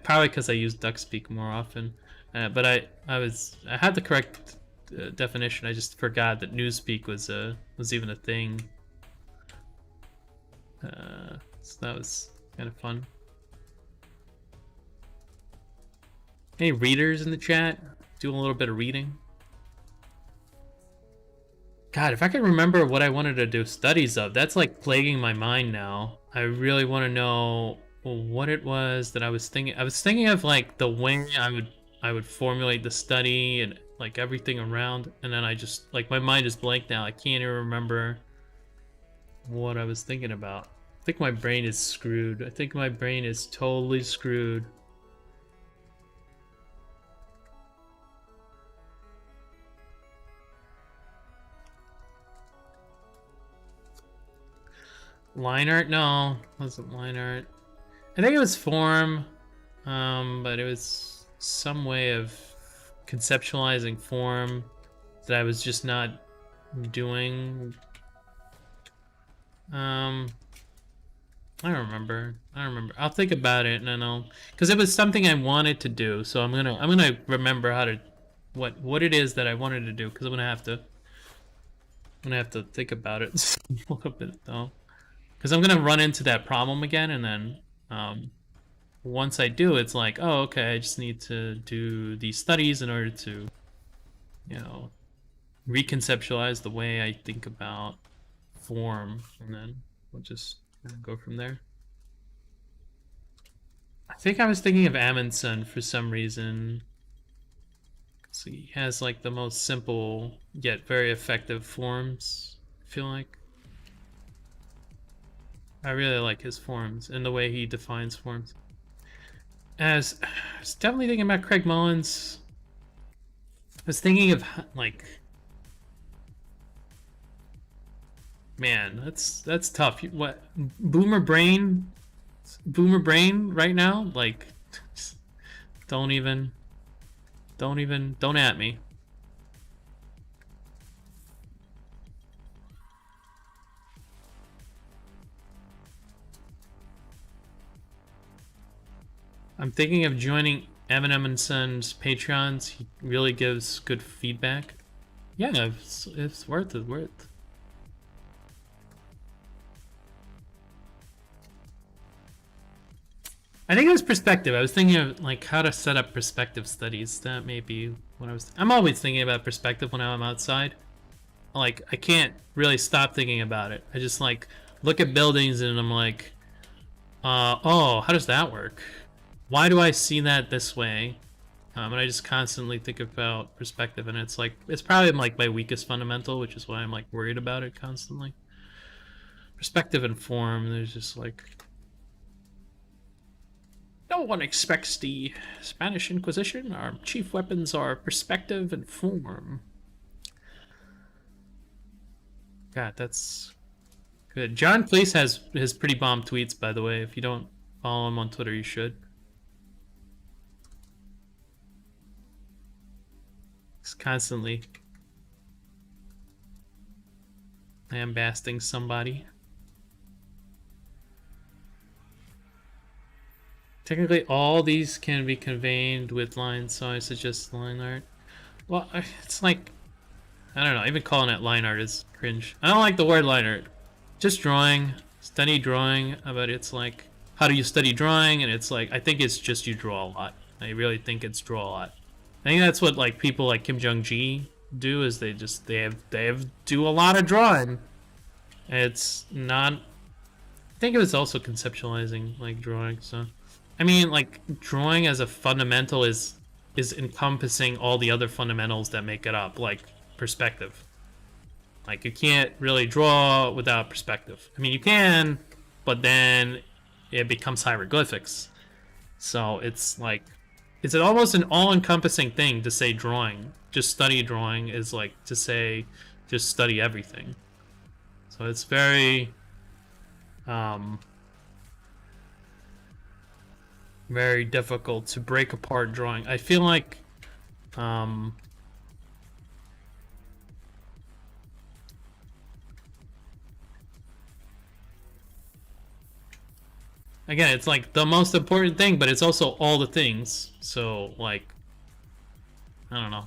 Probably because I use Duckspeak more often. But I had the correct definition. I just forgot that Newspeak was even a thing. So that was kind of fun. Any readers in the chat? Do a little bit of reading. God, if I could remember what I wanted to do studies of, that's like plaguing my mind now. I really want to know what it was that I was thinking. I was thinking of like the way I would formulate the study and like everything around, and then I just like my mind is blank now. I can't even remember what I was thinking about. I think my brain is screwed. I think my brain is totally screwed. Line art? No, it wasn't line art. I think it was form, but it was some way of conceptualizing form that I was just not doing. I don't remember. I'll think about it, and then because it was something I wanted to do. So I'm gonna remember how to what it is that I wanted to do, because I'm gonna have to think about it a little bit though. Because I'm gonna run into that problem again, and then once I do, it's like, oh, okay, I just need to do these studies in order to, you know, reconceptualize the way I think about form, and then we'll just go from there. I think I was thinking of Amundsen for some reason. So he has like the most simple yet very effective forms, I feel like. I really like his forms and the way he defines forms. I was definitely thinking about Craig Mullins. I was thinking of like, man, that's tough. What boomer brain right now? Like, don't at me. I'm thinking of joining Evan Emundson's Patreons. He really gives good feedback. Yeah, it's worth it. I think it was perspective. I was thinking of like how to set up perspective studies. That may be what I'm always thinking about perspective when I'm outside. Like I can't really stop thinking about it. I just like look at buildings and I'm like, oh, how does that work? Why do I see that this way? And I just constantly think about perspective, and it's probably like my weakest fundamental, which is why I'm like worried about it constantly. Perspective and form, there's just like, no one expects the Spanish Inquisition. Our chief weapons are perspective and form. God, that's good. John Cleese has his pretty bomb tweets, by the way. If you don't follow him on Twitter, you should. Constantly lambasting somebody. Technically, all these can be conveyed with lines, so I suggest line art. Well, it's like, I don't know, even calling it line art is cringe. I don't like the word line art. Just drawing, study drawing, but it's like, how do you study drawing? And it's like, I think it's just you draw a lot. I really think it's draw a lot. I think that's what like people like Kim Jong-gi do, is they do a lot of drawing. It's not. I think it was also conceptualizing like drawing. So, I mean, like drawing as a fundamental is encompassing all the other fundamentals that make it up, like perspective. Like you can't really draw without perspective. I mean, you can, but then it becomes hieroglyphics. So it's like. It's almost an all-encompassing thing to say drawing. Just study drawing is like to say just study everything. So it's very very difficult to break apart drawing. I feel like again, it's like the most important thing, but it's also all the things. So, like, I don't know.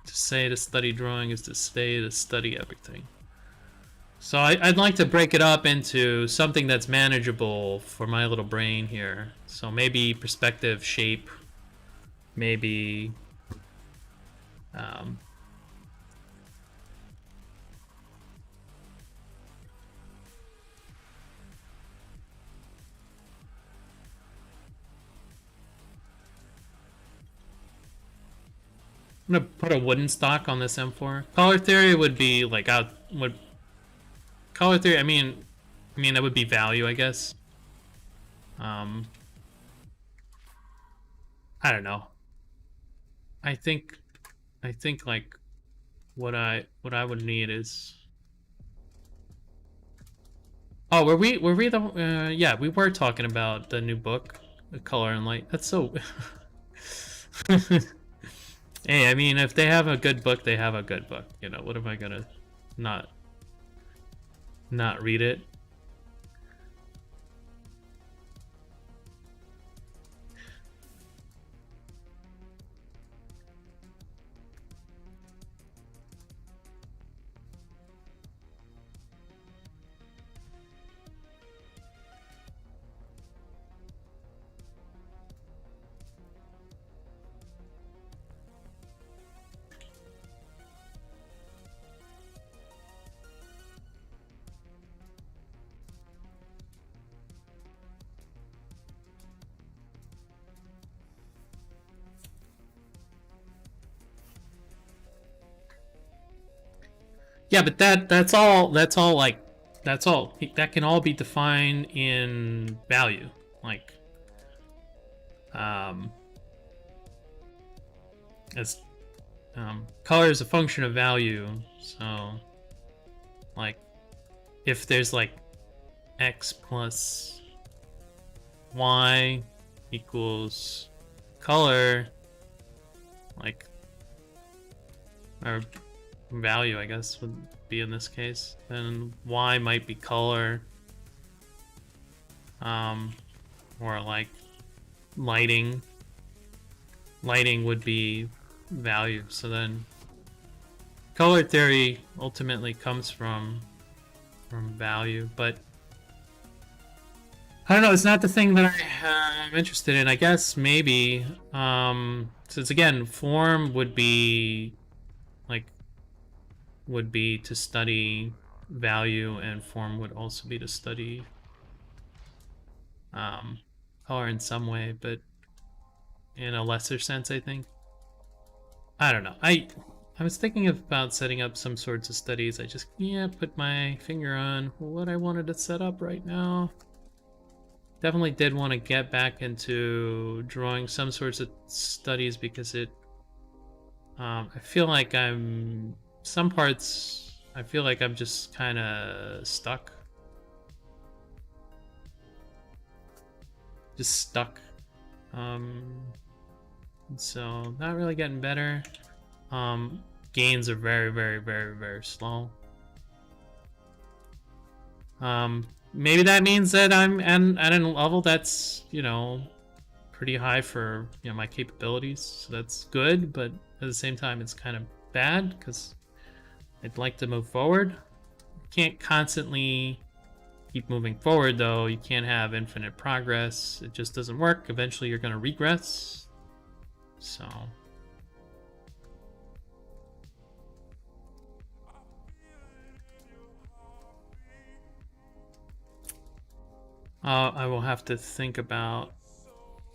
To say to study drawing is to say to study everything. So I'd like to break it up into something that's manageable for my little brain here. So maybe perspective, shape, maybe um, I'm gonna put a wooden stock on this M4. Color theory would be like color theory. I mean that would be value, I guess. Um, I don't know. I think like what I would need is. Oh, were we the yeah, we were talking about the new book, The Color and Light. That's so. Hey, I mean, if they have a good book, they have a good book. You know, what am I gonna not read it? Yeah, but that's all like that's all that can all be defined in value. Like um as color is a function of value. So like if there's like x plus y equals color, like or value, I guess, would be in this case, then y might be color, or like lighting would be value. So then color theory ultimately comes from value, but I don't know, it's not the thing that I'm interested in. I guess maybe since again form would be to study value, and form would also be to study color in some way, but in a lesser sense, I think. I don't know. I was thinking about setting up some sorts of studies. I just can't put my finger on what I wanted to set up right now. Definitely did want to get back into drawing some sorts of studies because it I feel like some parts I feel like I'm just kind of stuck. Just stuck. So not really getting better. Gains are very, very, very, very slow. Maybe that means that I'm at a level that's, you know, pretty high for, you know, my capabilities. So that's good, but at the same time, it's kind of bad because I'd like to move forward. You can't constantly keep moving forward, though. You can't have infinite progress. It just doesn't work. Eventually, you're going to regress. So I will have to think about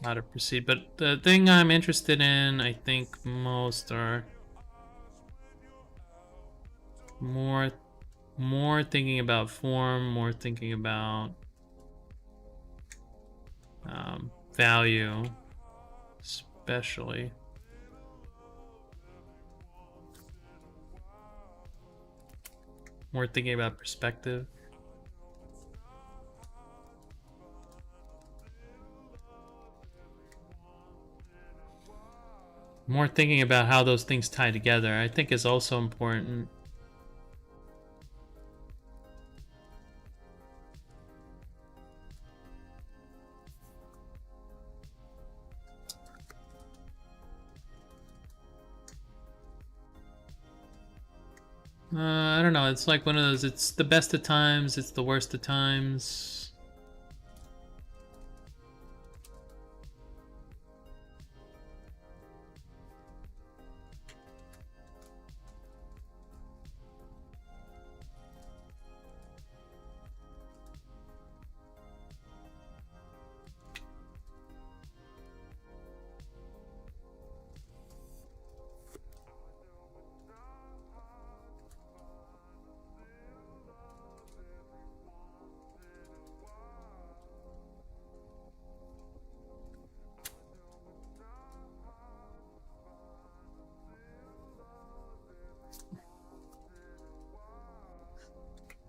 how to proceed. But the thing I'm interested in, I think most are more thinking about form, more thinking about value, especially. More thinking about perspective. More thinking about how those things tie together, I think, is also important. I don't know. It's like one of those. It's the best of times. It's the worst of times.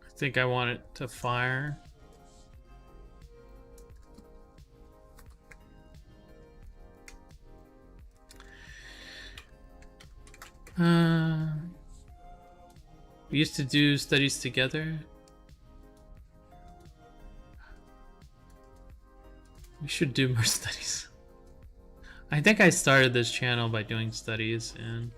I think I want it to fire. We used to do studies together. We should do more studies. I think I started this channel by doing studies, and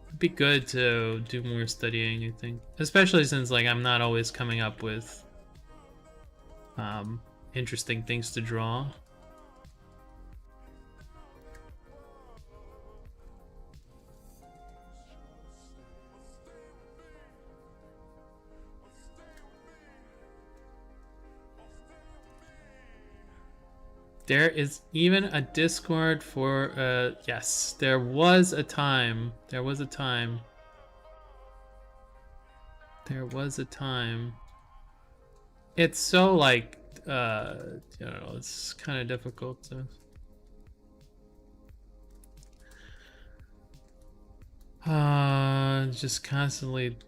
it'd be good to do more studying, I think. Especially since like I'm not always coming up with interesting things to draw. There is even a Discord for yes, there was a time. There was a time. There was a time. It's so like you know, it's kind of difficult to just constantly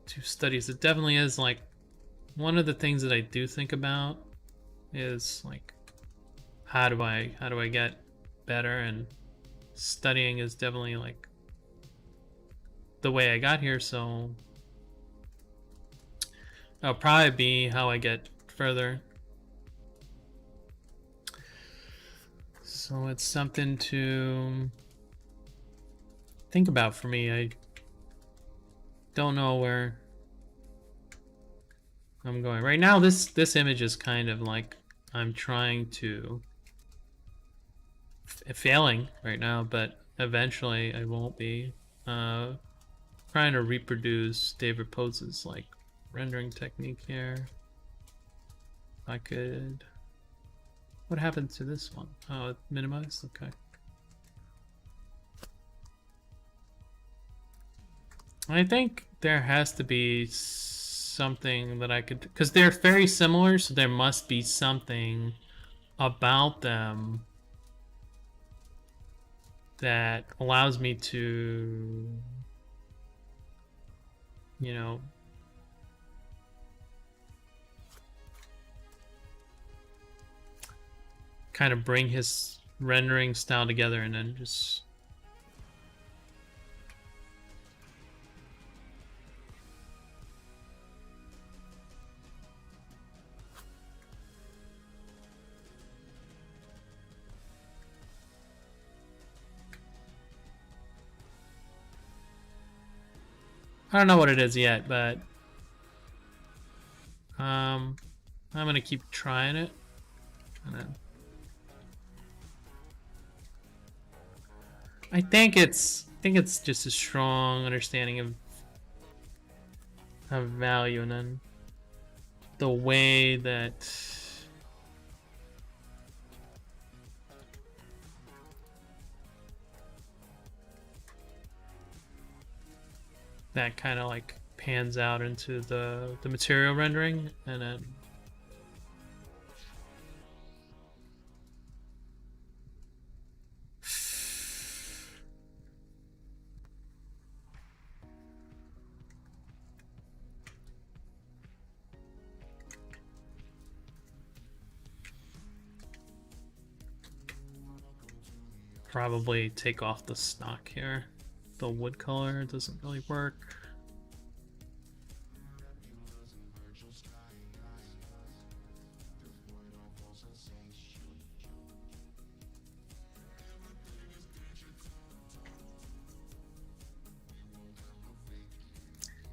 do studies. It definitely is like one of the things that I do think about is like how do I get better, and studying is definitely like the way I got here, so that'll probably be how I get further. So it's something to think about for me. I don't know where I'm going right now. This image is kind of like I'm trying to failing right now, but eventually I won't be. Trying to reproduce David Pose's like rendering technique here. If I could. What happened to this one? Oh, it minimized. Okay. I think there has to be something that I could, because they're very similar, so there must be something about them that allows me to, you know, kind of bring his rendering style together and then just I don't know what it is yet, but I'm gonna keep trying it. And then I think it's just a strong understanding of value, and then the way that that kind of like pans out into the material rendering, and then probably take off the stock here. The wood color doesn't really work.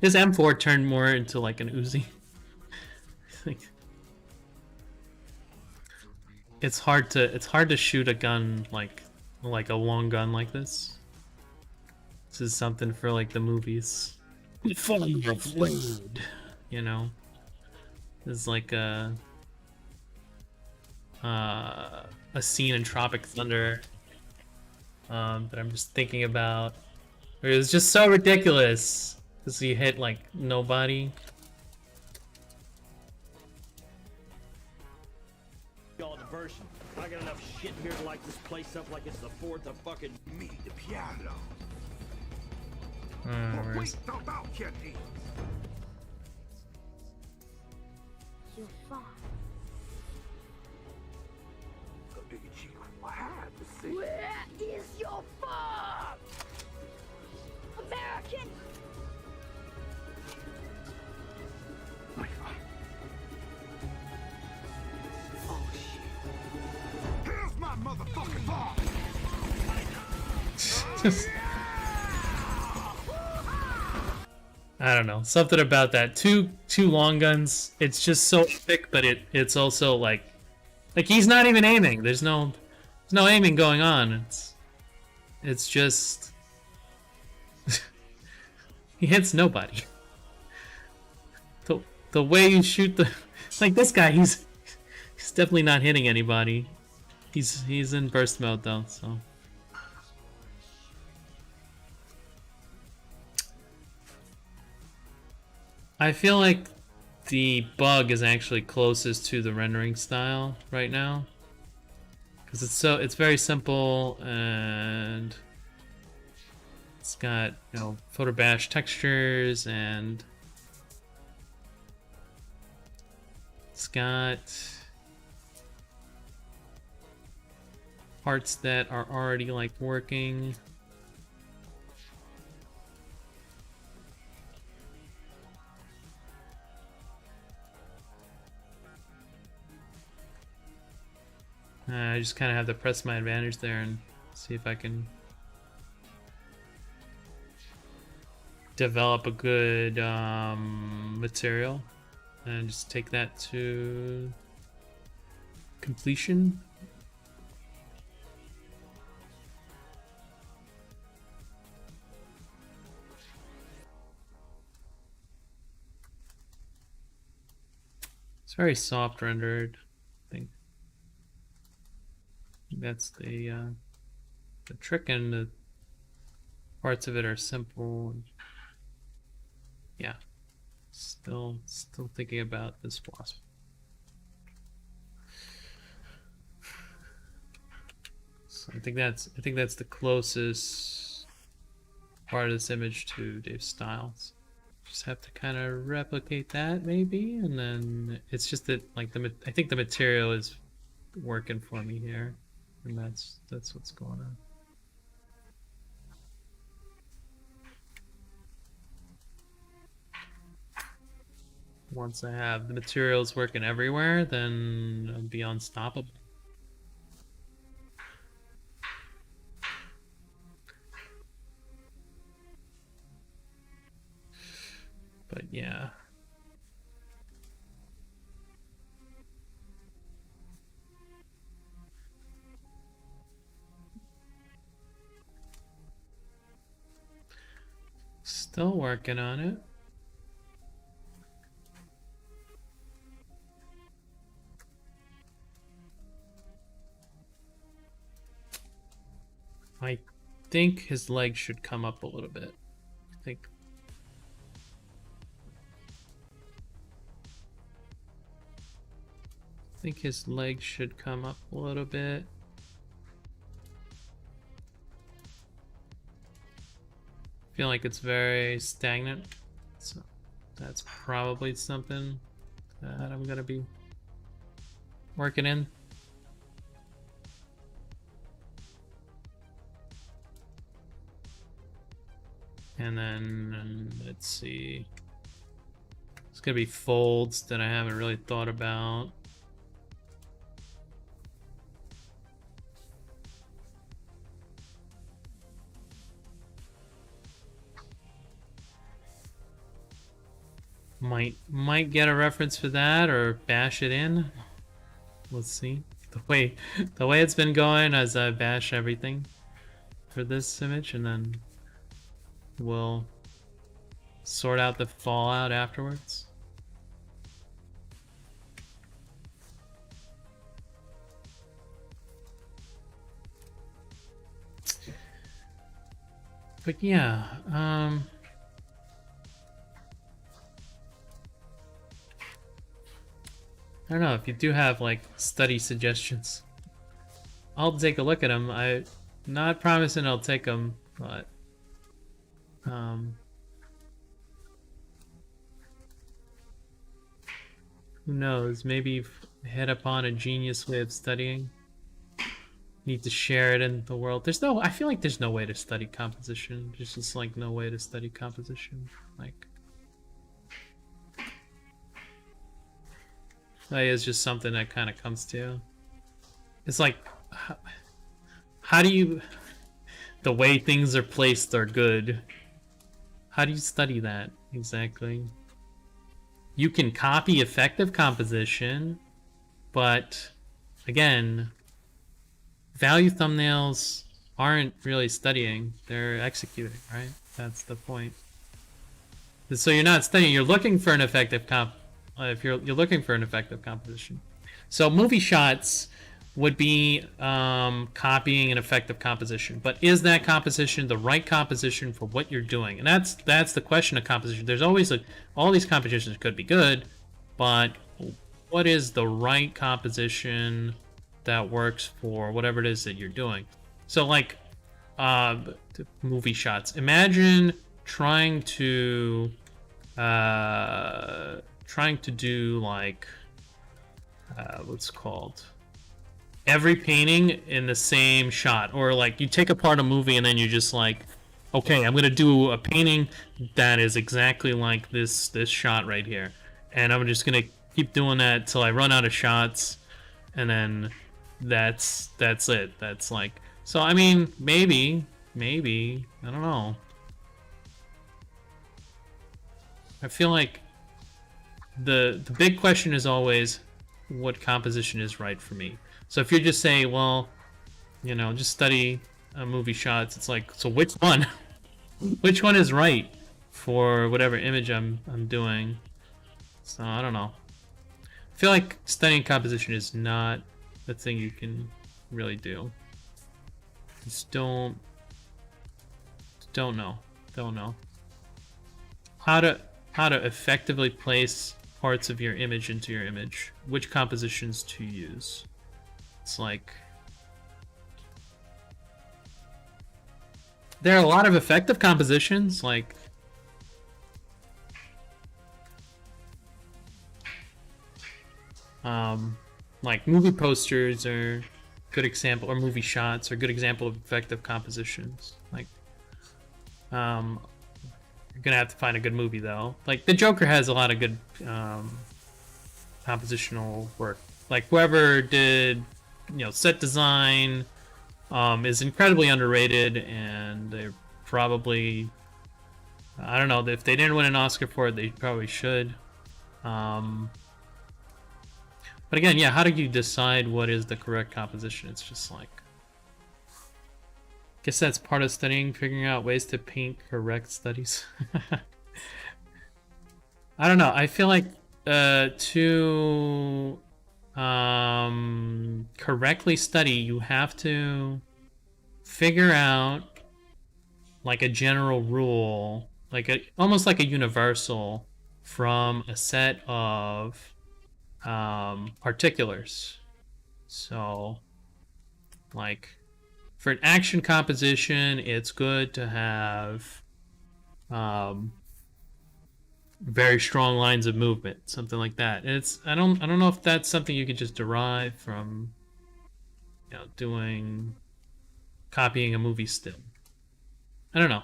His M4 turned more into like an Uzi. Like, it's hard to shoot a gun like a long gun like this. This is something for like the movies. Full of load, you know. There's like a scene in Tropic Thunder that I'm just thinking about. It was just so ridiculous because he hit like nobody. Y'all diversion. I got enough shit here to light this place up like it's the 4th of fucking me, the piano. Where's... You're fine. Where is your farm? American! Oh shit. Here's my motherfucking farm! I don't know, something about that. Two long guns. It's just so epic, but it's also like he's not even aiming. There's no aiming going on. It's just he hits nobody. The way you shoot the like this guy, he's definitely not hitting anybody. He's in burst mode though, so. I feel like the bug is actually closest to the rendering style right now, because it's very simple and it's got, you know, photo bash textures, and it's got parts that are already like working. I just kind of have to press my advantage there and see if I can develop a good material and just take that to completion. It's very soft rendered, I think. That's the trick, and the parts of it are simple. Yeah, still thinking about this wasp. So I think that's the closest part of this image to Dave's styles. Just have to kind of replicate that maybe, and then it's just that like I think the material is working for me here. And that's what's going on. Once I have the materials working everywhere, then I'll be unstoppable. But yeah. Still working on it. I think his legs should come up a little bit. I think his legs should come up a little bit. I feel like it's very stagnant, so that's probably something that I'm gonna be working in. And then let's see, it's gonna be folds that I haven't really thought about. Might get a reference for that or bash it in. Let's see. The way it's been going as I bash everything for this image, and then we'll sort out the fallout afterwards. But yeah, I don't know if you do have like study suggestions. I'll take a look at them. I'm not promising I'll take them, but who knows? Maybe you've hit upon a genius way of studying. Need to share it in the world. I feel like there's no way to study composition. There's just like no way to study composition. Like, it's just something that kind of comes to you. It's like, how do you, the way things are placed are good. How do you study that exactly? You can copy effective composition, but again, value thumbnails aren't really studying, they're executing, right? That's the point. So you're not studying, you're looking for an effective if you're looking for an effective composition. So movie shots would be copying an effective composition, but is that composition the right composition for what you're doing? And that's the question of composition. There's always all these compositions could be good, but what is the right composition that works for whatever it is that you're doing? So like movie shots. Imagine trying to do like what's called every painting in the same shot, or like you take apart a movie and then you're just like, okay, I'm gonna do a painting that is exactly like this shot right here, and I'm just gonna keep doing that till I run out of shots, and then that's it. That's like, so I mean, maybe I don't know. I feel like the big question is always what composition is right for me. So if you're just saying, well, you know, just study movie shots, it's like, so which one? Which one is right for whatever image I'm doing? So I don't know. I feel like studying composition is not the thing you can really do. Just don't know how to effectively place parts of your image into your image, which compositions to use. It's like there are a lot of effective compositions, like movie posters are good example, or movie shots are good example of effective compositions. Like you're gonna have to find a good movie though. Like the Joker has a lot of good compositional work. Like whoever did, you know, set design is incredibly underrated, and they're probably, I don't know, if they didn't win an Oscar for it, they probably should. But again, yeah, how do you decide what is the correct composition? It's just like, I guess that's part of studying, figuring out ways to paint correct studies. I don't know. I feel like to correctly study, you have to figure out like a general rule, like almost like a universal from a set of particulars. So like for an action composition, it's good to have very strong lines of movement, something like that. And it's I don't know if that's something you could just derive from, you know, copying a movie still. I don't know.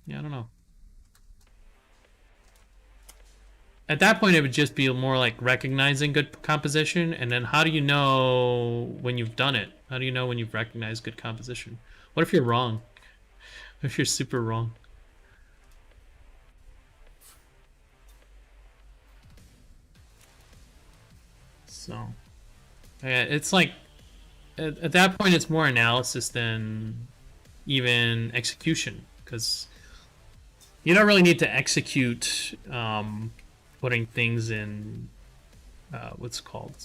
Yeah, I don't know. At that point, it would just be more like recognizing good composition, and then how do you know when you've done it? How do you know when you've recognized good composition? What if you're wrong? What if you're super wrong? So, yeah, it's like at that point, it's more analysis than even execution, because you don't really need to execute putting things in what's it called,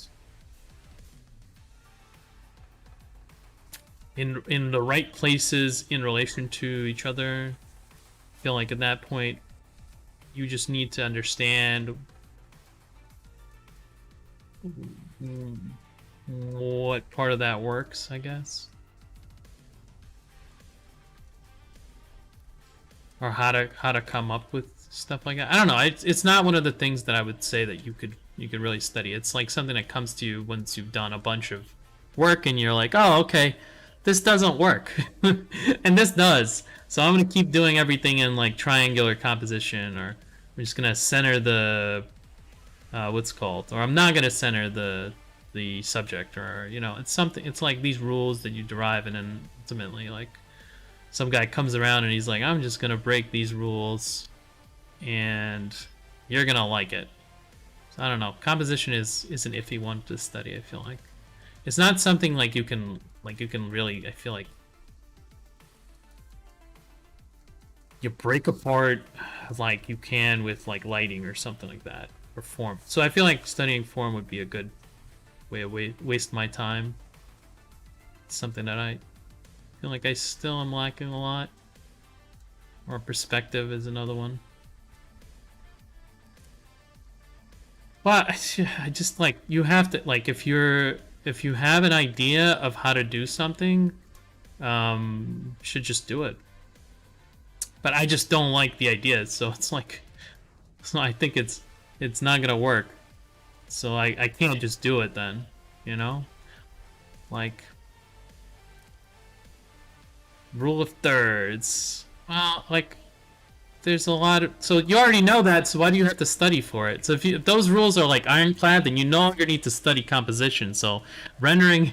in the right places in relation to each other. I feel like at that point you just need to understand what part of that works, I guess, or how to come up with stuff like that. I don't know. It's not one of the things that I would say that you could really study. It's like something that comes to you once you've done a bunch of work and you're like, oh, okay, this doesn't work, and this does. So I'm gonna keep doing everything in like triangular composition, or I'm just gonna center the what's called, or I'm not gonna center the subject, or you know, it's something. It's like these rules that you derive, and then ultimately, like, some guy comes around and he's like, I'm just gonna break these rules, and you're gonna like it. So I don't know. Composition is an iffy one to study. I feel like it's not something like you can really. I feel like you break apart like you can with like lighting or something like that, or form. So I feel like studying form would be a good way of waste my time. It's something that I feel like I still am lacking a lot. Or perspective is another one. But I just like, you have to, like, if you have an idea of how to do something, you should just do it. But I just don't like the ideas, so it's like, so I think it's not gonna work. So I can't just do it then, you know? Like, rule of thirds. Well, like, there's a lot of, so you already know that, so why do you have to study for it? So if those rules are like ironclad, then you no longer need to study composition, so rendering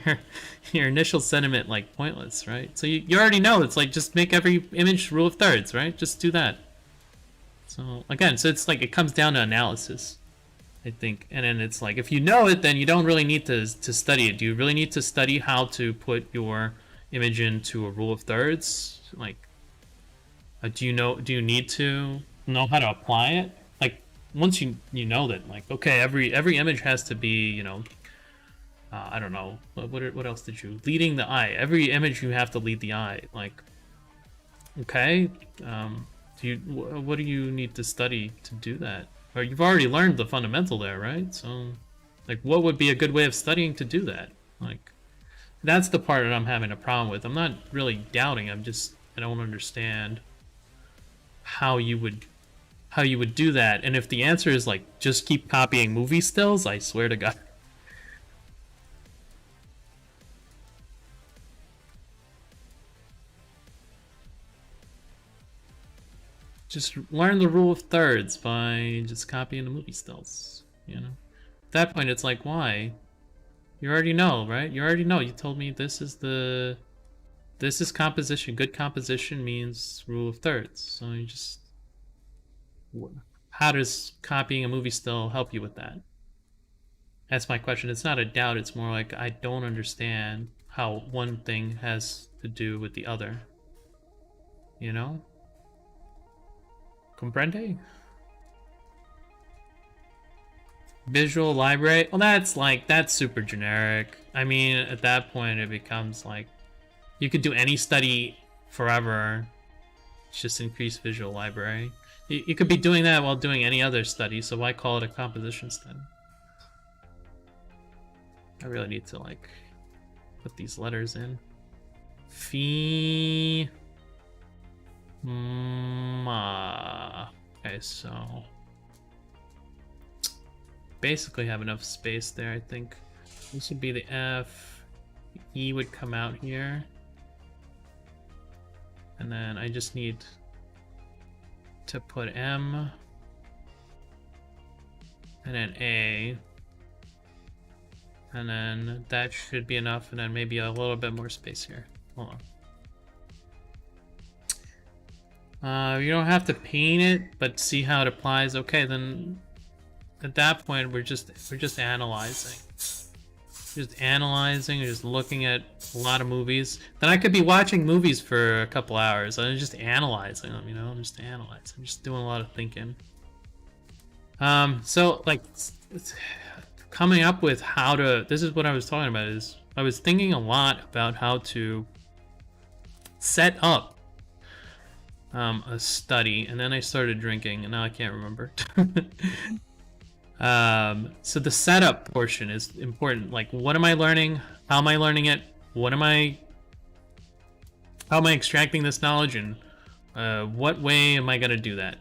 your initial sentiment like pointless, right? So you already know, it's like, just make every image rule of thirds, right? Just do that. So again, so it's like, it comes down to analysis, I think. And then it's like, if you know it, then you don't really need to study it. Do you really need to study how to put your image into a rule of thirds? Like, do you need to know how to apply it? Like, once you know that, like, okay, every image has to be, you know, I don't know, what else did you, leading the eye. Every image you have to lead the eye. Like, okay, what do you need to study to do that? Or you've already learned the fundamental there, right? So, like, what would be a good way of studying to do that? Like, that's the part that I'm having a problem with. I'm not really doubting. I don't understand how you would do that. And if the answer is like, just keep copying movie stills, I swear to God. Just learn the rule of thirds by just copying the movie stills, you know? At that point, it's like, why? You already know, right? You already know. You told me this is composition. Good composition means rule of thirds. So you just, how does copying a movie still help you with that? That's my question. It's not a doubt. It's more like, I don't understand how one thing has to do with the other. You know? Comprende? Visual library? Well, that's super generic. I mean, at that point, it becomes like, you could do any study forever. It's just increase visual library. You could be doing that while doing any other study, so why call it a composition study? I really need to, like, put these letters in. Fee... Ma. Okay, so... basically have enough space there, I think. This would be the F. E would come out here. And then I just need to put M. And then A. And then that should be enough, and then maybe a little bit more space here. Hold on. You don't have to paint it, but see how it applies. Okay, then at that point we're just analyzing. just analyzing, or just looking at a lot of movies, then I could be watching movies for a couple hours. I'm just analyzing them, you know, just analyzing. I'm just doing a lot of thinking. So like coming up with how to, this is what I was talking about, is I was thinking a lot about how to set up a study, and then I started drinking, and now I can't remember. So the setup portion is important. Like, what am I learning? How am I learning it? How am I extracting this knowledge, and what way am I gonna do that?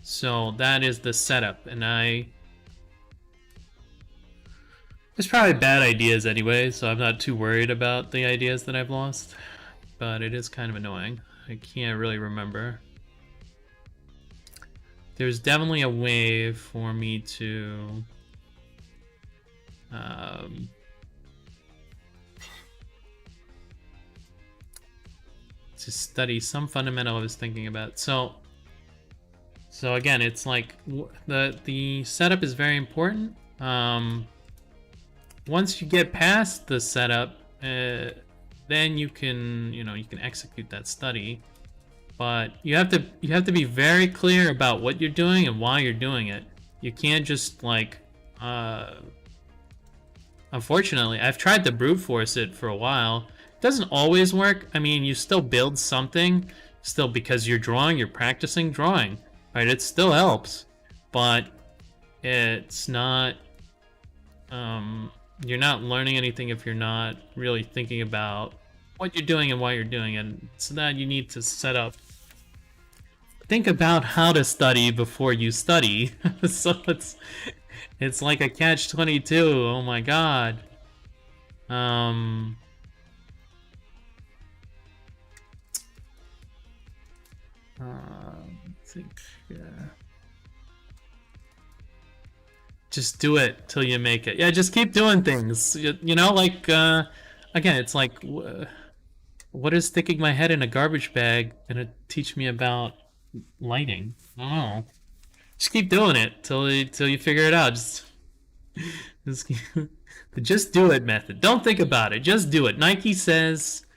So that is the setup, and there's probably bad ideas anyway, so I'm not too worried about the ideas that I've lost, but it is kind of annoying. I can't really remember. There's definitely a way for me to study some fundamental I was thinking about. So again, it's like the setup is very important. Once you get past the setup, then you can execute that study. But you have to be very clear about what you're doing and why you're doing it. You can't just like unfortunately, I've tried to brute force it for a while. It doesn't always work. I mean, you still build something, still, because you're drawing, you're practicing drawing, right? It still helps, but it's not you're not learning anything if you're not really thinking about what you're doing and why you're doing it. So that you need to think about how to study before you study. So it's like a catch-22. Oh my god. I think just do it till you make it. Yeah, just keep doing things. You know, like again, it's like, what is sticking my head in a garbage bag gonna teach me about lighting? I don't know. Just keep doing it till you figure it out. Just do it method. Don't think about it. Just do it. Nike says,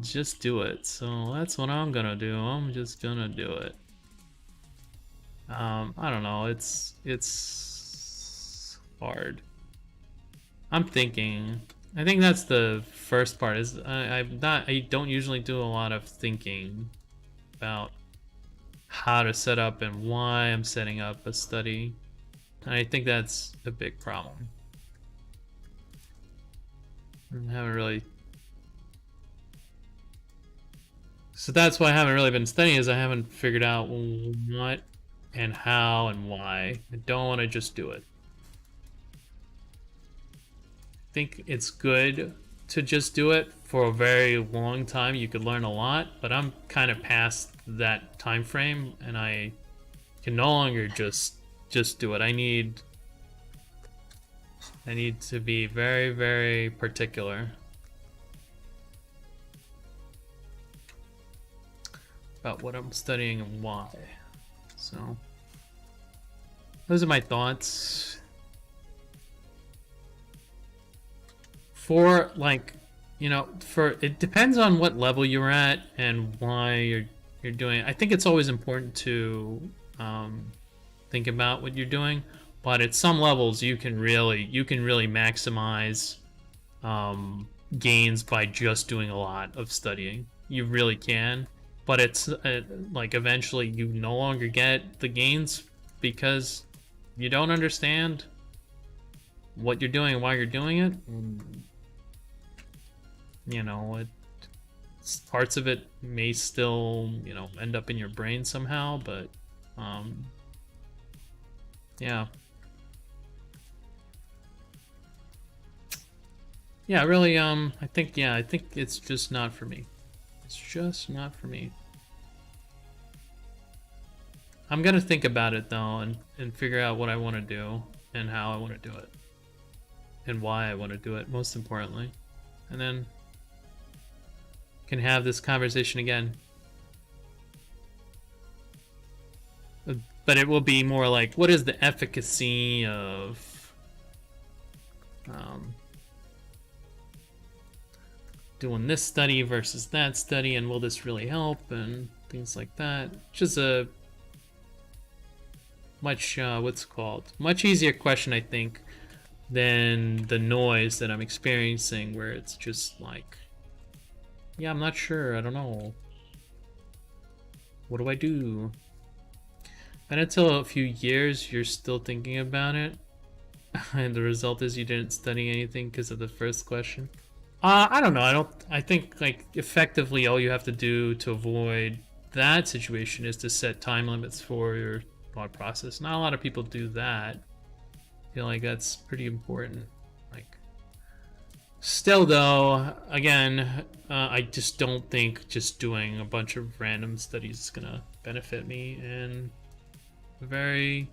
just do it. So that's what I'm gonna do. I'm just gonna do it. I don't know. It's hard. I'm thinking. I think that's the first part. Is I don't usually do a lot of thinking about how to set up and why I'm setting up a study. And I think that's a big problem. I haven't really. So that's why I haven't really been studying, is I haven't figured out what and how and why. I don't want to just do it. I think it's good to just do it for a very long time. You could learn a lot, but I'm kind of past that time frame, and I can no longer just do it. I need to be very, very particular about what I'm studying and why. So those are my thoughts. For like, it depends on what level you're at and why you're doing it. I think it's always important to think about what you're doing, but at some levels you can really maximize gains by just doing a lot of studying. You really can, but it's like eventually you no longer get the gains because you don't understand what you're doing and why you're doing it. Parts of it may still, end up in your brain somehow, but yeah. Yeah, really, I think it's just not for me. It's just not for me. I'm gonna think about it though, and figure out what I want to do and how I want to do it and why I want to do it, most importantly, and then can have this conversation again. But it will be more like, what is the efficacy of Doing this study versus that study, and will this really help, and things like that. Just a much much easier question, I think, than the noise that I'm experiencing, where it's just like, yeah, I'm not sure, I don't know, what do I do? And until a few years you're still thinking about it, and the result is you didn't study anything because of the first question. I don't know. I think, like, effectively all you have to do to avoid that situation is to set time limits for your thought process. Not a lot of people do that. I feel like that's pretty important. Like, still though, again, I just don't think just doing a bunch of random studies is gonna benefit me in a very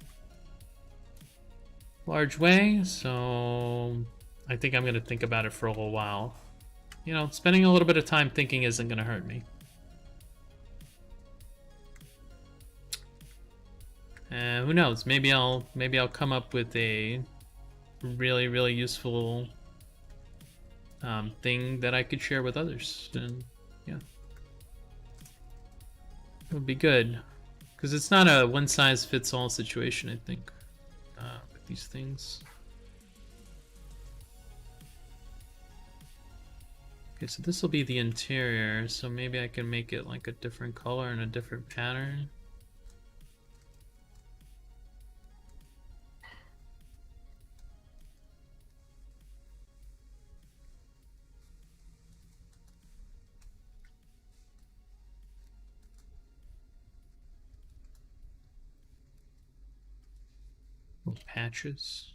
large way. So I think I'm gonna think about it for a little while. You know, spending a little bit of time thinking isn't gonna hurt me. And who knows? Maybe I'll come up with a really useful thing that I could share with others. And yeah, it would be good, because it's not a one-size-fits-all situation, I think, with these things. Okay, so this will be the interior, so maybe I can make it like a different color and a different pattern. Little patches.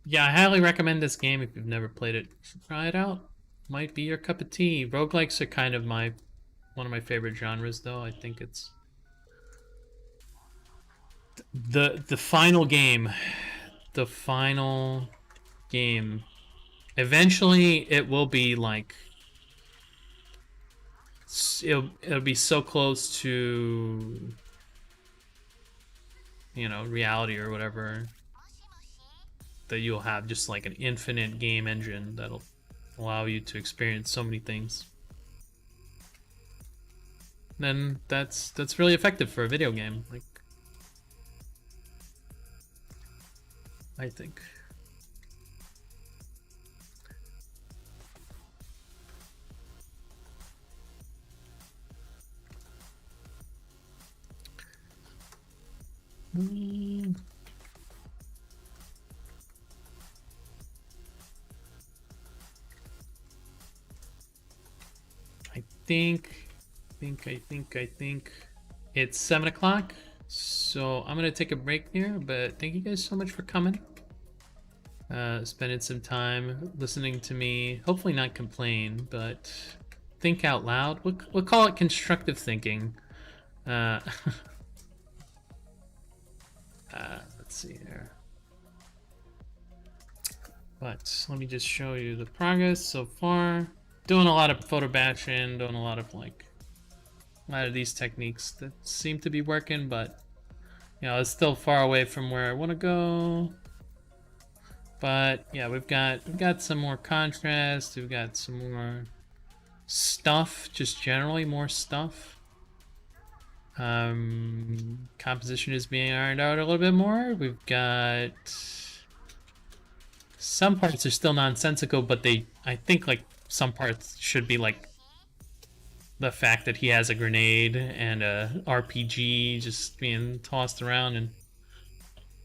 Yeah, I highly recommend this game if you've never played it. Try it out. Might be your cup of tea. Roguelikes are kind of one of my favorite genres, though. I think it's the final game. The final game. Eventually, it will be like it'll be so close to, you know, reality or whatever, that you'll have just like an infinite game engine that'll allow you to experience so many things. Then that's really effective for a video game, like, I think. I think it's 7 o'clock, so I'm gonna take a break here, but thank you guys so much for coming, spending some time listening to me, hopefully not complain, but think out loud. We'll call it constructive thinking. Let's see here. But let me just show you the progress so far. Doing a lot of photo batching, doing a lot of these techniques that seem to be working, but you know, it's still far away from where I want to go. But yeah, we've got some more contrast, we've got some more stuff, just generally more stuff. Composition is being ironed out a little bit more. We've got some parts are still nonsensical, but I think like some parts should be like the fact that he has a grenade and a RPG just being tossed around, and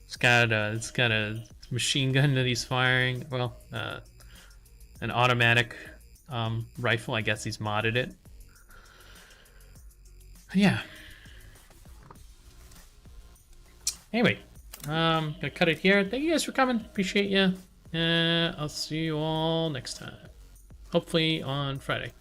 it's got a machine gun that he's firing. Well, an automatic rifle. I guess he's modded it. Yeah. Anyway, gonna cut it here. Thank you guys for coming. Appreciate you. I'll see you all next time. Hopefully on Friday.